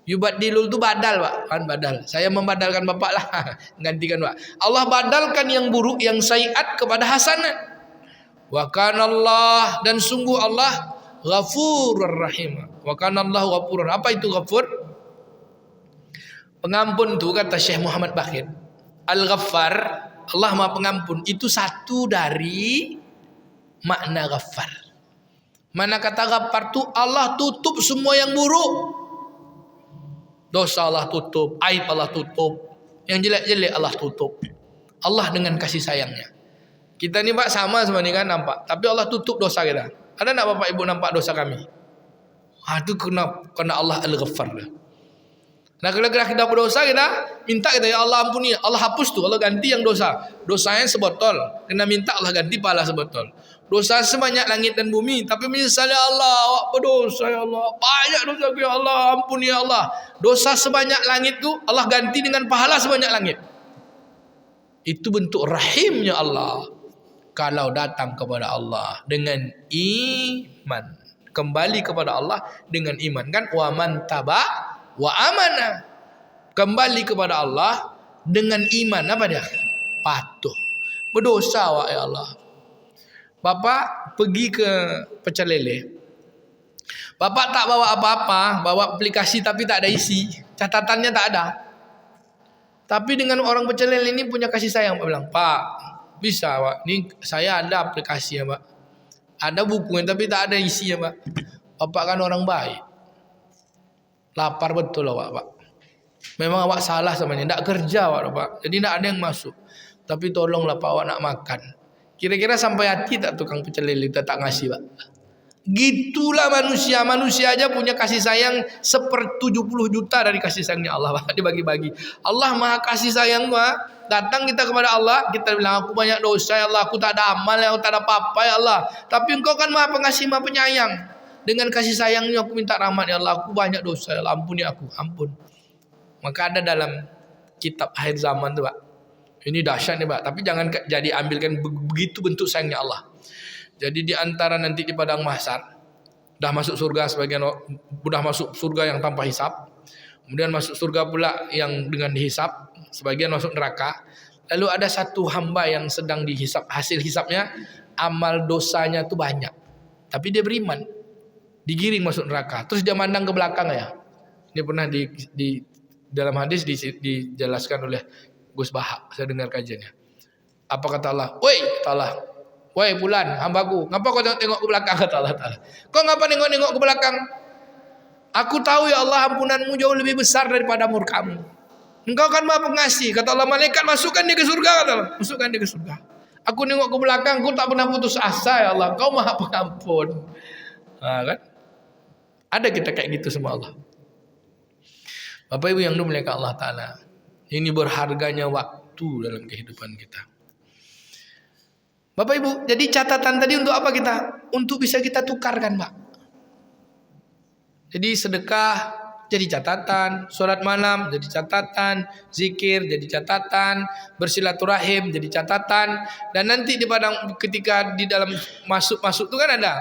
Yubaddilul itu badal Pak, kan badal. Saya membadalkan Bapak lah, gantikan Pak. Allah badalkan yang buruk, yang sayiat kepada hasanat. Wa kana Allah, dan sungguh Allah ghafurur rahim. Wa kana Allahu ghafurur. Apa itu ghafur? Pengampun itu kata Syekh Muhammad Baqir. Al-Ghaffar, Allah Maha Pengampun, itu satu dari makna Ghaffar. Mana kata Ghaffar itu Allah tutup semua yang buruk. Dosa Allah tutup, aib Allah tutup, yang jelek-jelek Allah tutup. Allah dengan kasih sayangnya. Kita ni Pak sama ini kan nampak, tapi Allah tutup dosa kita. Ada tak Bapak Ibu nampak dosa kami? Itu kena Allah Al-Ghaffar. Nah kalau kita berdosa kita minta kita ya Allah ampuni, Allah hapus tuh, Allah ganti yang dosa. Dosanya sebotol, kena minta Allah ganti pahala sebotol. Dosa sebanyak langit dan bumi, tapi misalnya Allah berdosa ya Allah, banyak dosa ya Allah, ampuni ya Allah. Dosa sebanyak langit tuh Allah ganti dengan pahala sebanyak langit. Itu bentuk rahimnya Allah. Kalau datang kepada Allah dengan iman, kembali kepada Allah dengan iman kan, wa man taba wa amana, kembali kepada Allah dengan iman, apa dia? Patuh. Berdosa wa ya Allah. Bapak pergi ke pecel lele. Bapak tak bawa apa-apa, bawa aplikasi tapi tak ada isi, catatannya tak ada. Tapi dengan orang pecel lele ini punya kasih sayang, Pak bilang, "Pak, bisa Pak, ini saya ada aplikasi ya Pak. Ada bukunya tapi tak ada isinya Pak. Bapak kan orang baik. Lapar betul lah Pak. Memang awak salah sama ini, tidak kerja Pak. Jadi tidak ada yang masuk. Tapi tolonglah Pak, awak nak makan. Kira-kira sampai hati tak tukang pecel lele tak ngasih Pak. Gitulah manusia. Manusia aja punya kasih sayang 70 juta dari kasih sayangnya Allah Pak. Dibagi-bagi. Allah Maha kasih sayang Pak. Datang kita kepada Allah, kita bilang aku banyak dosa ya Allah, aku tak ada amal ya Allah, tak ada apa-apa ya Allah. Tapi Engkau kan Maha Pengasih, Maha Penyayang. Dengan kasih sayangnya aku minta rahmat ya Allah, aku banyak dosa ya Allah, ampuni aku, ampun. Maka ada dalam kitab akhir zaman tu Pak. Ini dahsyat nih Pak, tapi jangan jadi ambilkan begitu bentuk sayangnya Allah. Jadi di antara nanti di padang mahsyar, dah masuk surga sebagian, sudah masuk surga yang tanpa hisab. Kemudian masuk surga pula yang dengan dihisab, sebagian masuk neraka. Lalu ada satu hamba yang sedang dihisab, hasil hisabnya amal dosanya tu banyak, tapi dia beriman, digiring masuk neraka. Terus dia mandang ke belakang ya. Ini pernah di dalam hadis dijelaskan oleh Gus Bahak, saya dengar kajiannya. Apa kata Allah? Woi, kata Allah, woi Fulan, hambaku, ngapa kau tengok ke belakang? Kata Allah Ta'ala. Kau ngapa nengok-nengok ke belakang? Aku tahu ya Allah, ampunanmu jauh lebih besar daripada murkamu. Engkau kan Maha Pengasih. Kata Allah, malaikat masukkan dia ke surga. Kata Allah, masukkan dia ke surga. Aku nengok ke belakang, aku tak pernah putus asa ya Allah. Kau Maha Pengampun. Kan? Ada kita kayak gitu sama Allah. Bapak Ibu yang dimuliakan Allah Ta'ala, ini berharganya waktu dalam kehidupan kita. Bapak Ibu, jadi catatan tadi untuk apa kita? Untuk bisa kita tukarkan Pak. Jadi sedekah jadi catatan, sholat malam jadi catatan, zikir jadi catatan, bersilaturahim jadi catatan. Dan nanti di padang ketika di dalam masuk-masuk itu kan ada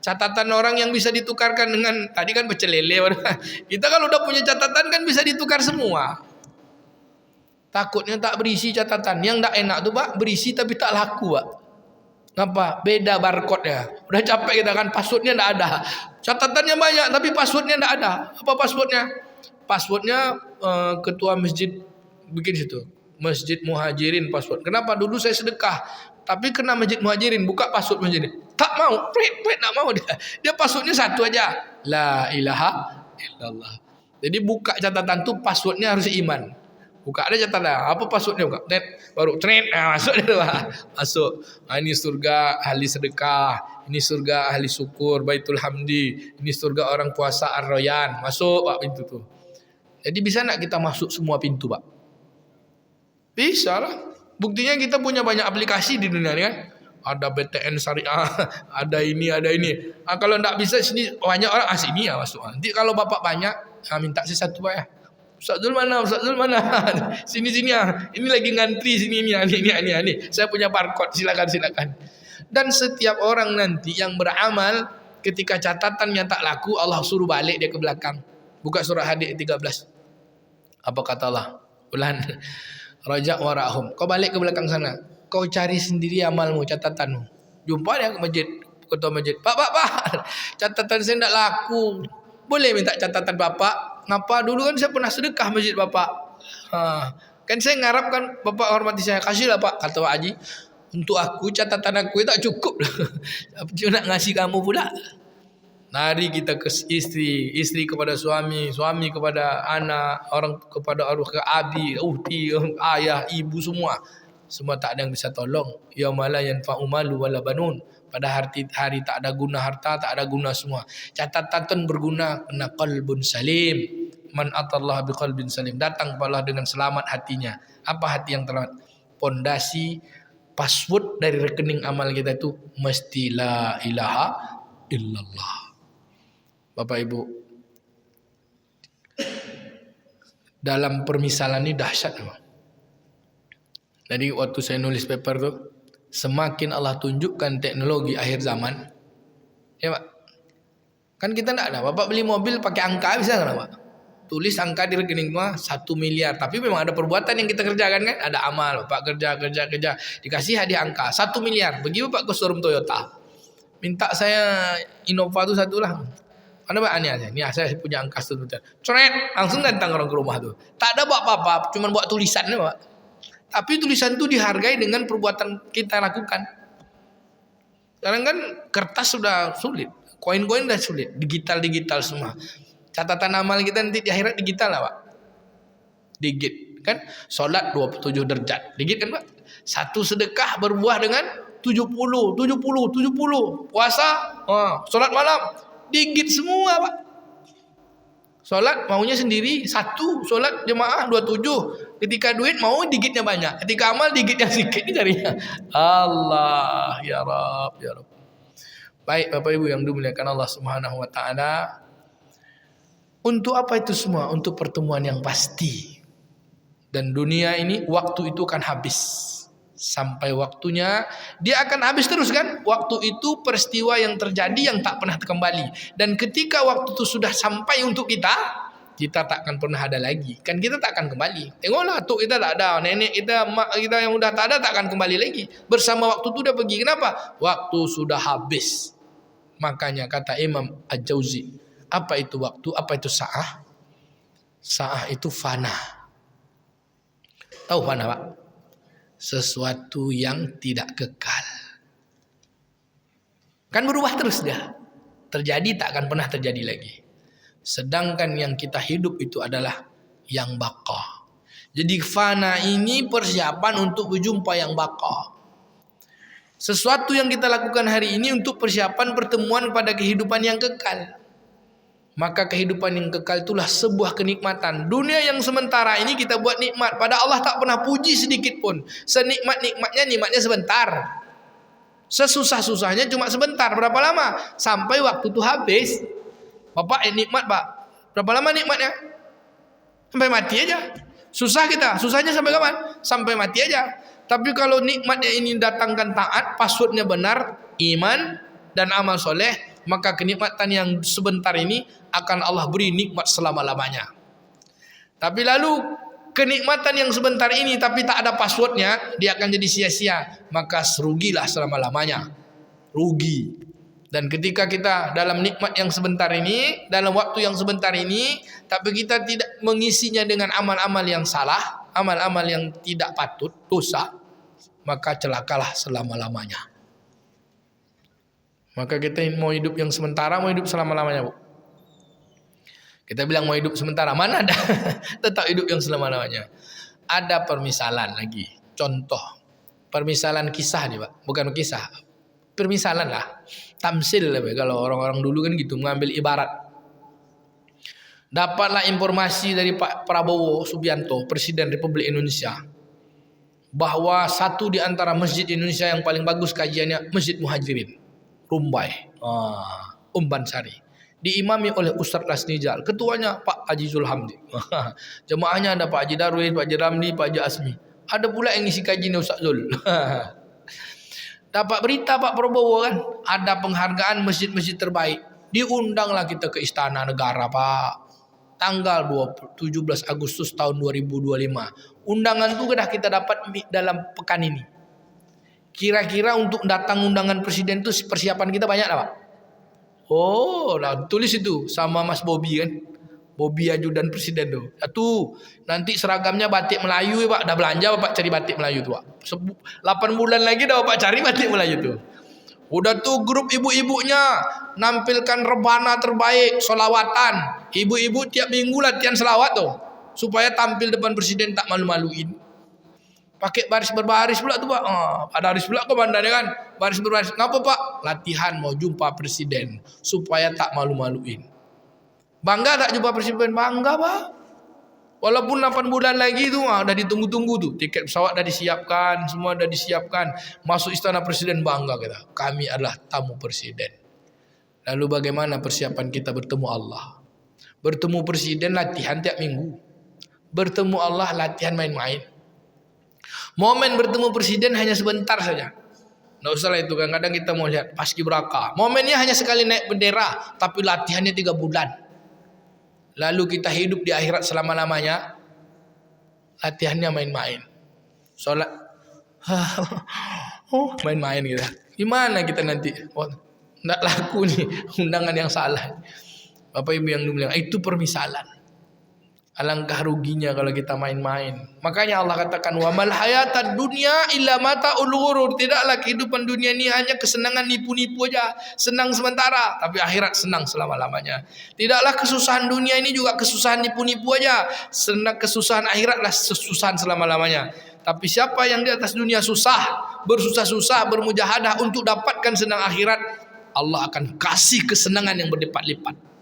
catatan orang yang bisa ditukarkan dengan tadi kan pecel lele. Kita kalau udah punya catatan kan bisa ditukar semua. Takutnya tak berisi catatan. Yang tak enak tuh Pak, berisi tapi tak laku Pak. Kenapa? Beda barcode-nya. Udah capek kita kan, passwordnya enggak ada. Catatannya banyak tapi passwordnya enggak ada. Apa passwordnya? Passwordnya ketua masjid bikin situ. Masjid Muhajirin password. Kenapa? Dulu saya sedekah. Tapi kena Masjid Muhajirin, buka password masjid. Tak mau, prit tak mau dia. Dia passwordnya satu aja. La ilaha illallah. Jadi buka catatan tuh passwordnya harus iman. Buka ada catatan, apa passwordnya buka, net baru trend, masuk dia masuk. Ini surga ahli sedekah, ini surga ahli syukur, Baitul Hamdi, ini surga orang puasa Ar-Royan, masuk Pak pintu tuh. Jadi bisa nak kita masuk semua pintu Pak? Bisa lah. Buktinya kita punya banyak aplikasi di dunia ini kan. Ada BTN Syariah, ada ini, ada ini. Kalau enggak bisa sini banyak orang, sini ya masuk. Nanti kalau Bapak banyak, minta saya satu Pak ya. Ustaz Zul mana? Ustaz Zul mana? Sini ya. Ini lagi ngantri sini ini. Saya punya barcode, silakan. Dan setiap orang nanti yang beramal ketika catatannya tak laku, Allah suruh balik dia ke belakang. Buka surah Hadid 13. Apa kata Allah? Ulan Rajak warahum. Kau balik ke belakang sana. Kau cari sendiri amalmu, catatanmu. Jumpa dia ke masjid, ketua masjid. Pak. Catatan saya tak laku. Boleh minta catatan Bapak? Ngapa dulu kan saya pernah sedekah masjid Bapak. Kan saya ngarapkan Bapak hormati saya. Kasihlah Pak, kata Pak Haji. Untuk aku catatan aku tak cukup. Cuma nak ngasih kamu pula. Mari kita ke istri kepada suami, suami kepada anak, orang kepada orang ke abi, uhti, ayah, ibu semua. Semua tak ada yang bisa tolong. Yaumala yanfa'u malu wala banun. Pada hari tak ada guna harta, tak ada guna semua. Catatan berguna kena qalbun salim. Man atallah biqalbin salim. Datang kepada Allah dengan selamat hatinya. Apa hati yang selamat? Pondasi password dari rekening amal kita itu mesti la ilaha illallah. Bapak Ibu, dalam permisalan ini dahsyat memang. Jadi waktu saya nulis paper tuh, semakin Allah tunjukkan teknologi akhir zaman, ya Pak. Kan kita tidak ada. Bapak beli mobil pakai angka bisa nggak Pak? Tulis angka di rekening mah 1 miliar. Tapi memang ada perbuatan yang kita kerjakan kan? Ada amal. Bapak kerja. Dikasih hadiah angka 1 miliar. Pergi Bapak ke showroom Toyota. Minta saya Innova tuh satu lah. Mana Pak ini aja. Ini saya punya angka 1 miliar. Coret. Langsung datang orang ke rumah tuh. Tak ada buat apa-apa. Cuma buat tulisannya Pak. Tapi tulisan itu dihargai dengan perbuatan kita lakukan. Sekarang kan kertas sudah sulit, koin-koin sudah sulit, digital semua. Catatan amal kita nanti di akhirat digital lah Pak. Digit kan, solat 27 derajat, digit kan Pak. Satu sedekah berbuah dengan 70. Puasa, solat malam, digit semua Pak. Solat maunya sendiri 1, solat jemaah 27. Ketika duit mau digitnya banyak, ketika amal digitnya sedikit carinya. Allah ya Rabb ya Rabb. Baik Bapak Ibu yang dimuliakan Allah Subhanahu wa taala. Untuk apa itu semua? Untuk pertemuan yang pasti. Dan dunia ini waktu itu akan habis. Sampai waktunya dia akan habis terus kan. Waktu itu peristiwa yang terjadi yang tak pernah kembali. Dan ketika waktu itu sudah sampai untuk kita tak akan pernah ada lagi. Kan kita tak akan kembali. Tengoklah atuk kita tak ada, nenek kita, mak kita yang udah tak ada tak akan kembali lagi. Bersama waktu itu udah pergi. Kenapa? Waktu sudah habis. Makanya kata Imam Al-Jauzi, apa itu waktu? Apa itu sa'ah? Sa'ah itu fana. Tahu fana Pak? Sesuatu yang tidak kekal. Kan berubah terus dia. Terjadi tak akan pernah terjadi lagi. Sedangkan yang kita hidup itu adalah yang baqa. Jadi fana ini persiapan untuk berjumpa yang baqa. Sesuatu yang kita lakukan hari ini untuk persiapan pertemuan pada kehidupan yang kekal. Maka kehidupan yang kekal itulah sebuah kenikmatan. Dunia yang sementara ini kita buat nikmat. Pada Allah tak pernah puji sedikit pun. Senikmat-nikmatnya, nikmatnya sebentar. Sesusah-susahnya cuma sebentar. Berapa lama? Sampai waktu itu habis. Bapak nikmat Pak. Berapa lama nikmatnya? Sampai mati aja. Susah kita. Susahnya sampai kapan? Sampai mati aja. Tapi kalau nikmatnya ini datangkan taat, passwordnya benar, iman dan amal soleh, maka kenikmatan yang sebentar ini akan Allah beri nikmat selama-lamanya. Tapi lalu kenikmatan yang sebentar ini tapi tak ada passwordnya, dia akan jadi sia-sia. Maka rugilah selama-lamanya. Rugi. Dan ketika kita dalam nikmat yang sebentar ini, dalam waktu yang sebentar ini, tapi kita tidak mengisinya dengan amal-amal yang salah, amal-amal yang tidak patut, dosa, maka celakalah selama-lamanya. Maka kita mau hidup yang sementara, mau hidup selama-lamanya, Bu. Kita bilang mau hidup sementara, mana ada tetap hidup yang selama-lamanya. Ada permisalan lagi, contoh. Permisalan kisah nih, Pak. Bukan kisah, permisalan lah. Tamsil lah, kalau orang-orang dulu kan gitu, mengambil ibarat. Dapatlah informasi dari Pak Prabowo Subianto, Presiden Republik Indonesia, bahwa satu di antara masjid Indonesia yang paling bagus kajiannya, Masjid Muhajirin, Rumbai, Umban Sari, diimami oleh Ustadz Lasnijal, ketuanya Pak Haji Zulhamdi, jemaahnya ada Pak Haji Darwin, Pak Haji Ramli, Pak Haji Asmi, ada pula yang ngisi kajian Ustadz Zul. Dapat berita Pak Prabowo kan, ada penghargaan masjid-masjid terbaik. Diundanglah kita ke Istana Negara, Pak. Tanggal 17 Agustus tahun 2025. Undangan itu sudah kita dapat dalam pekan ini. Kira-kira untuk datang undangan presiden itu persiapan kita banyak lah, Pak. Oh, nah, tulis itu sama Mas Bobi kan. Bobi ajudan presiden tuh. Satu, nanti seragamnya batik Melayu ya, Pak. Dah belanja Bapak cari batik Melayu tuh, Pak. 8 bulan lagi dah Bapak cari batik Melayu tuh. Udah tuh grup ibu-ibunya nampilkan rebana terbaik, solawatan. Ibu-ibu tiap minggu latihan selawat tuh, supaya tampil depan presiden tak malu-maluin. Pakai baris berbaris pula tuh, Pak. Ada baris pula komandannya kan. Baris berbaris. Ngapa, Pak? Latihan mau jumpa presiden supaya tak malu-maluin. Bangga tak jumpa presiden? Bangga, Pak. Walaupun 8 bulan lagi tu dah ditunggu-tunggu tu. Tiket pesawat dah disiapkan, semua dah disiapkan. Masuk istana presiden, bangga kita. Kami adalah tamu presiden. Lalu bagaimana persiapan kita bertemu Allah? Bertemu presiden latihan tiap minggu. Bertemu Allah latihan main-main. Momen bertemu presiden hanya sebentar saja. Nggak usah lah itu, kadang-kadang kita mau lihat paskibraka. Momennya hanya sekali naik bendera, tapi latihannya 3 bulan. Lalu kita hidup di akhirat selama-lamanya, latihannya main-main. Sholat, main-main kita. Gimana kita nanti? Nggak laku nih undangan yang salah. Bapak Ibu yang bilang, itu permisalan. Alangkah ruginya kalau kita main-main. Makanya Allah katakan, wa mal hayatad dunya illa mata'ul ghurur. Tidaklah kehidupan dunia ini hanya kesenangan nipu-nipu aja, senang sementara, tapi akhirat senang selama-lamanya. Tidaklah kesusahan dunia ini juga kesusahan nipu-nipu aja, senang kesusahan akhiratlah kesusahan selama-lamanya. Tapi siapa yang di atas dunia susah, bersusah-susah, bermujahadah untuk dapatkan senang akhirat, Allah akan kasih kesenangan yang berlipat-lipat.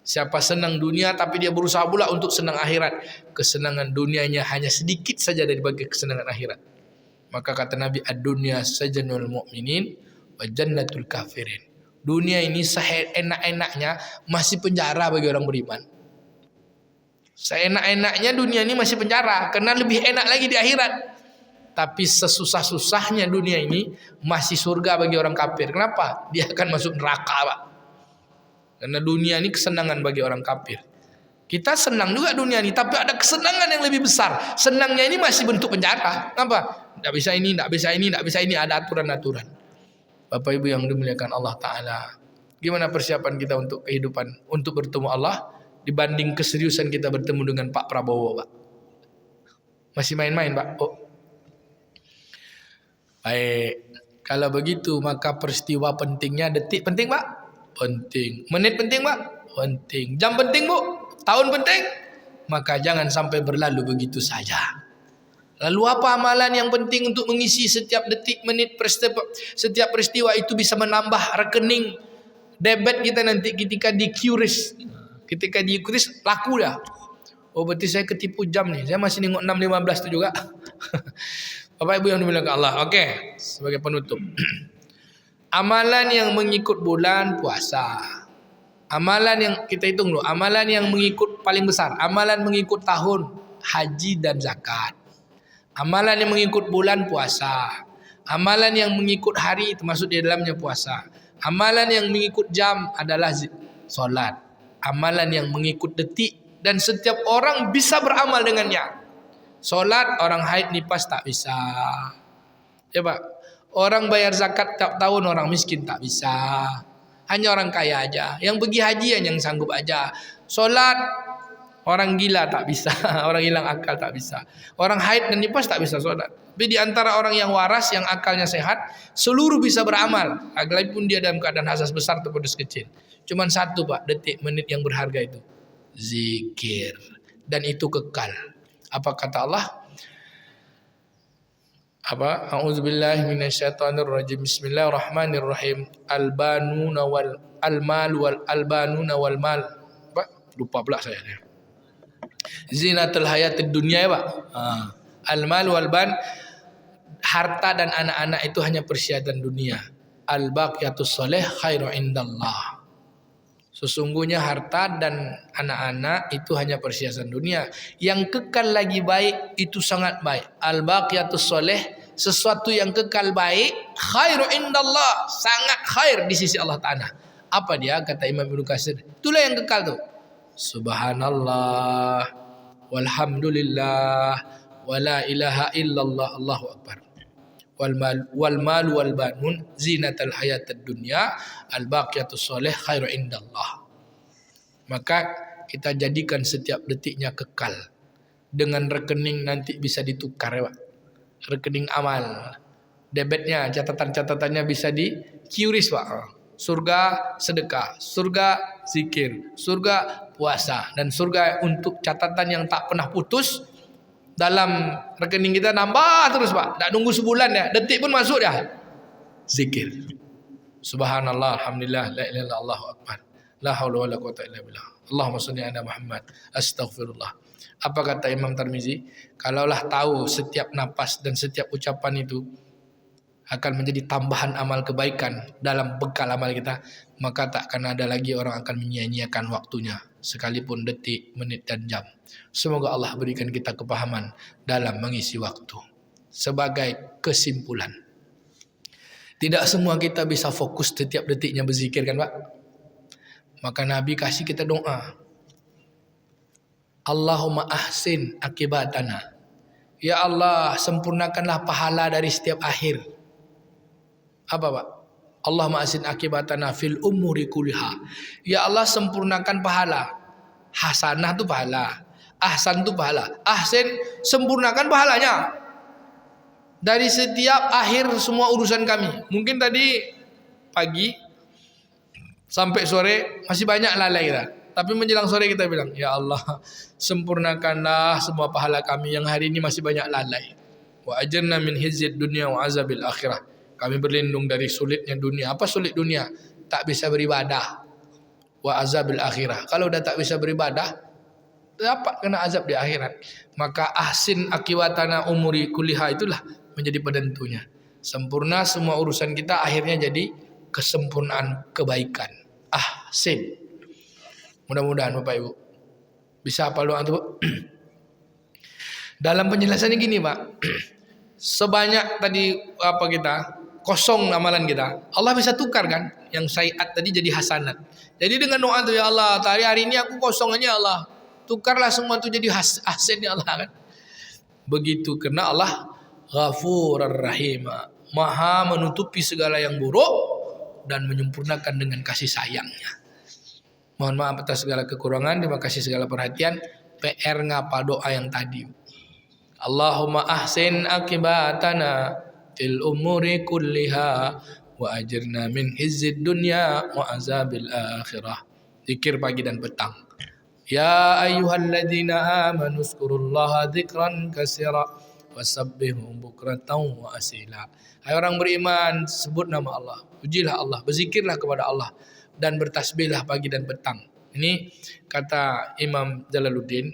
Siapa senang dunia tapi dia berusaha pula untuk senang akhirat, kesenangan dunianya hanya sedikit saja dari bagi kesenangan akhirat. Maka kata Nabi, ad-dunya sajanul mu'minin wa jannatul kafirin. Dunia ini seenak-enaknya masih penjara bagi orang beriman. Seenak-enaknya dunia ini masih penjara, karena lebih enak lagi di akhirat. Tapi sesusah-susahnya dunia ini masih surga bagi orang kafir. Kenapa? Dia akan masuk neraka, Pak. Karena dunia ini kesenangan bagi orang kafir. Kita senang juga dunia ini, tapi ada kesenangan yang lebih besar. Senangnya ini masih bentuk penjara. Kenapa? Tidak bisa ini, tidak bisa ini, tidak bisa ini. Ada aturan-aturan. Bapak Ibu yang dimuliakan Allah Ta'ala, gimana persiapan kita untuk kehidupan, untuk bertemu Allah, dibanding keseriusan kita bertemu dengan Pak Prabowo, Pak? Masih main-main, Pak? Oh. Baik. Kalau begitu, maka peristiwa pentingnya detik penting, Pak? Penting. Menit penting, Pak? Penting. Jam penting, Bu? Tahun penting? Maka jangan sampai berlalu begitu saja. Lalu apa amalan yang penting untuk mengisi setiap detik, menit, setiap peristiwa itu bisa menambah rekening debit kita nanti ketika di QRIS. Ketika di QRIS laku dah. Oh, berarti saya ketipu jam nih. Saya masih nengok 6.15 itu juga. Bapak Ibu yang dimuliakan Allah. Oke, sebagai penutup. Amalan yang mengikut bulan puasa. Amalan yang kita hitung dulu, amalan yang mengikut paling besar, amalan mengikut tahun, haji dan zakat. Amalan yang mengikut bulan, puasa. Amalan yang mengikut hari termasuk di dalamnya puasa. Amalan yang mengikut jam adalah solat. Amalan yang mengikut detik dan setiap orang bisa beramal dengannya. Solat orang haid nifas tak bisa. Ya Pak, orang bayar zakat tiap tahun orang miskin tak bisa. Hanya orang kaya aja. Yang pergi haji yang sanggup aja. Solat orang gila tak bisa. Orang hilang akal tak bisa. Orang haid dan nifas tak bisa solat. Tapi di antara orang yang waras, yang akalnya sehat, seluruh bisa beramal. Agalipun dia dalam keadaan hasas besar atau pedes kecil. Cuman satu Pak, detik menit yang berharga itu. Zikir. Dan itu kekal. Apa kata Allah? Apa? A'udzubillahi minasyaitonirrajim. Bismillahirrahmanirrahim. Albanuna wal almal wal albanuna wal mal. Pak, lupa pula saya. Zinatul hayatid dunya ya, Pak. Almal wal ban, harta dan anak-anak itu hanya perhiasan dunia. Al baqiyatus shalih khairu indallah. Sesungguhnya harta dan anak-anak itu hanya perhiasan dunia. Yang kekal lagi baik itu sangat baik. Al-baqiyatus sholih, sesuatu yang kekal baik, khairu indallah, sangat khair di sisi Allah Ta'ala. Apa dia? Kata Imam Ibnu Katsir. Itulah yang kekal tuh. Subhanallah, walhamdulillah, wala ilaha illallah, Allahu Akbar. Wal mal wal banun zinatal hayatid dunya al baqiyatus shalih khairu indallah. Maka kita jadikan setiap detiknya kekal. Dengan rekening nanti bisa ditukar ya Pak. Rekening amal, debitnya, catatan-catatannya bisa dikiris Pak. Surga sedekah, surga zikir, surga puasa, dan surga untuk catatan yang tak pernah putus. Dalam rekening kita nambah terus Pak. Tak nunggu sebulan ya. Detik pun masuk dah. Zikir. Subhanallah, alhamdulillah, la ilaha illallah, Allahu akbar. La haula wala quwata illa billah. Allahumma shalli ala Muhammad. Astaghfirullah. Apa kata Imam Tirmizi? Kalaulah tahu setiap napas dan setiap ucapan itu akan menjadi tambahan amal kebaikan dalam bekal amal kita, maka tak akan ada lagi orang akan menyia-nyiakan waktunya, sekalipun detik, menit dan jam. Semoga Allah berikan kita kepahaman dalam mengisi waktu. Sebagai kesimpulan, tidak semua kita bisa fokus setiap detiknya berzikir kan Pak? Maka Nabi kasih kita doa. Allahumma ahsin akibatana. Ya Allah, sempurnakanlah pahala dari setiap akhir. Apa Pak? Allahumma ahsin akibatana fil umuri kulliha. Ya Allah, sempurnakan pahala. Hasanah itu pahala. Ahsan itu pahala. Ahsin, sempurnakan pahalanya. Dari setiap akhir semua urusan kami. Mungkin tadi pagi sampai sore masih banyak lalai kita. Tapi menjelang sore kita bilang, ya Allah, sempurnakanlah semua pahala kami yang hari ini masih banyak lalai. Wa ajirna min hizyid dunya wa azabil akhirah. Kami berlindung dari sulitnya dunia. Apa sulit dunia? Tak bisa beribadah. Wa azabil akhirah. Kalau udah tak bisa beribadah, dapat kena azab di akhirat. Maka ahsin akibatana umuri kuliha itulah menjadi penentunya. Sempurna semua urusan kita akhirnya jadi kesempurnaan kebaikan. Ahsin. Mudah-mudahan Bapak Ibu bisa hafal doa itu. Dalam penjelasannya gini Pak. Sebanyak tadi apa kita kosong amalan kita, Allah bisa tukar kan? Yang sayiat tadi jadi hasanat. Jadi dengan doa itu, ya Allah, hari ini aku kosong aja Allah, tukarlah semua itu jadi hasan ya Allah kan? Begitu, karena Allah Ghafurur Rahim, Maha menutupi segala yang buruk dan menyempurnakan dengan kasih sayangnya. Mohon maaf atas segala kekurangan. Terima kasih segala perhatian. PR ngapa doa yang tadi. Allahumma ahsin akibatana fil umuri kulliha wa ajirna min hizzid dunya wa azabil akhirah. Zikir pagi dan petang. Ya ayyuhalladzina amanu zkurullaha dzikran katsira wasabbihu bukratan wa asila. Hai orang beriman, sebut nama Allah, pujilah Allah, berzikirlah kepada Allah, dan bertasbihlah pagi dan petang. Ini kata Imam Jalaluddin.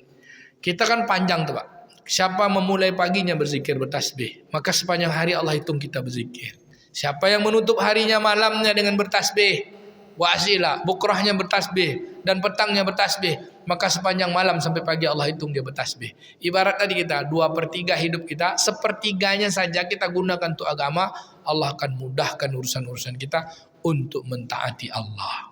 Kita kan panjang tuh Pak. Siapa memulai paginya berzikir, bertasbih, maka sepanjang hari Allah hitung kita berzikir. Siapa yang menutup harinya malamnya dengan bertasbih, wa asila, bukrahnya bertasbih dan petangnya bertasbih, maka sepanjang malam sampai pagi Allah hitung dia bertasbih. Ibarat tadi kita 2/3 hidup kita, sepertiganya saja kita gunakan untuk agama, Allah akan mudahkan urusan-urusan kita untuk mentaati Allah.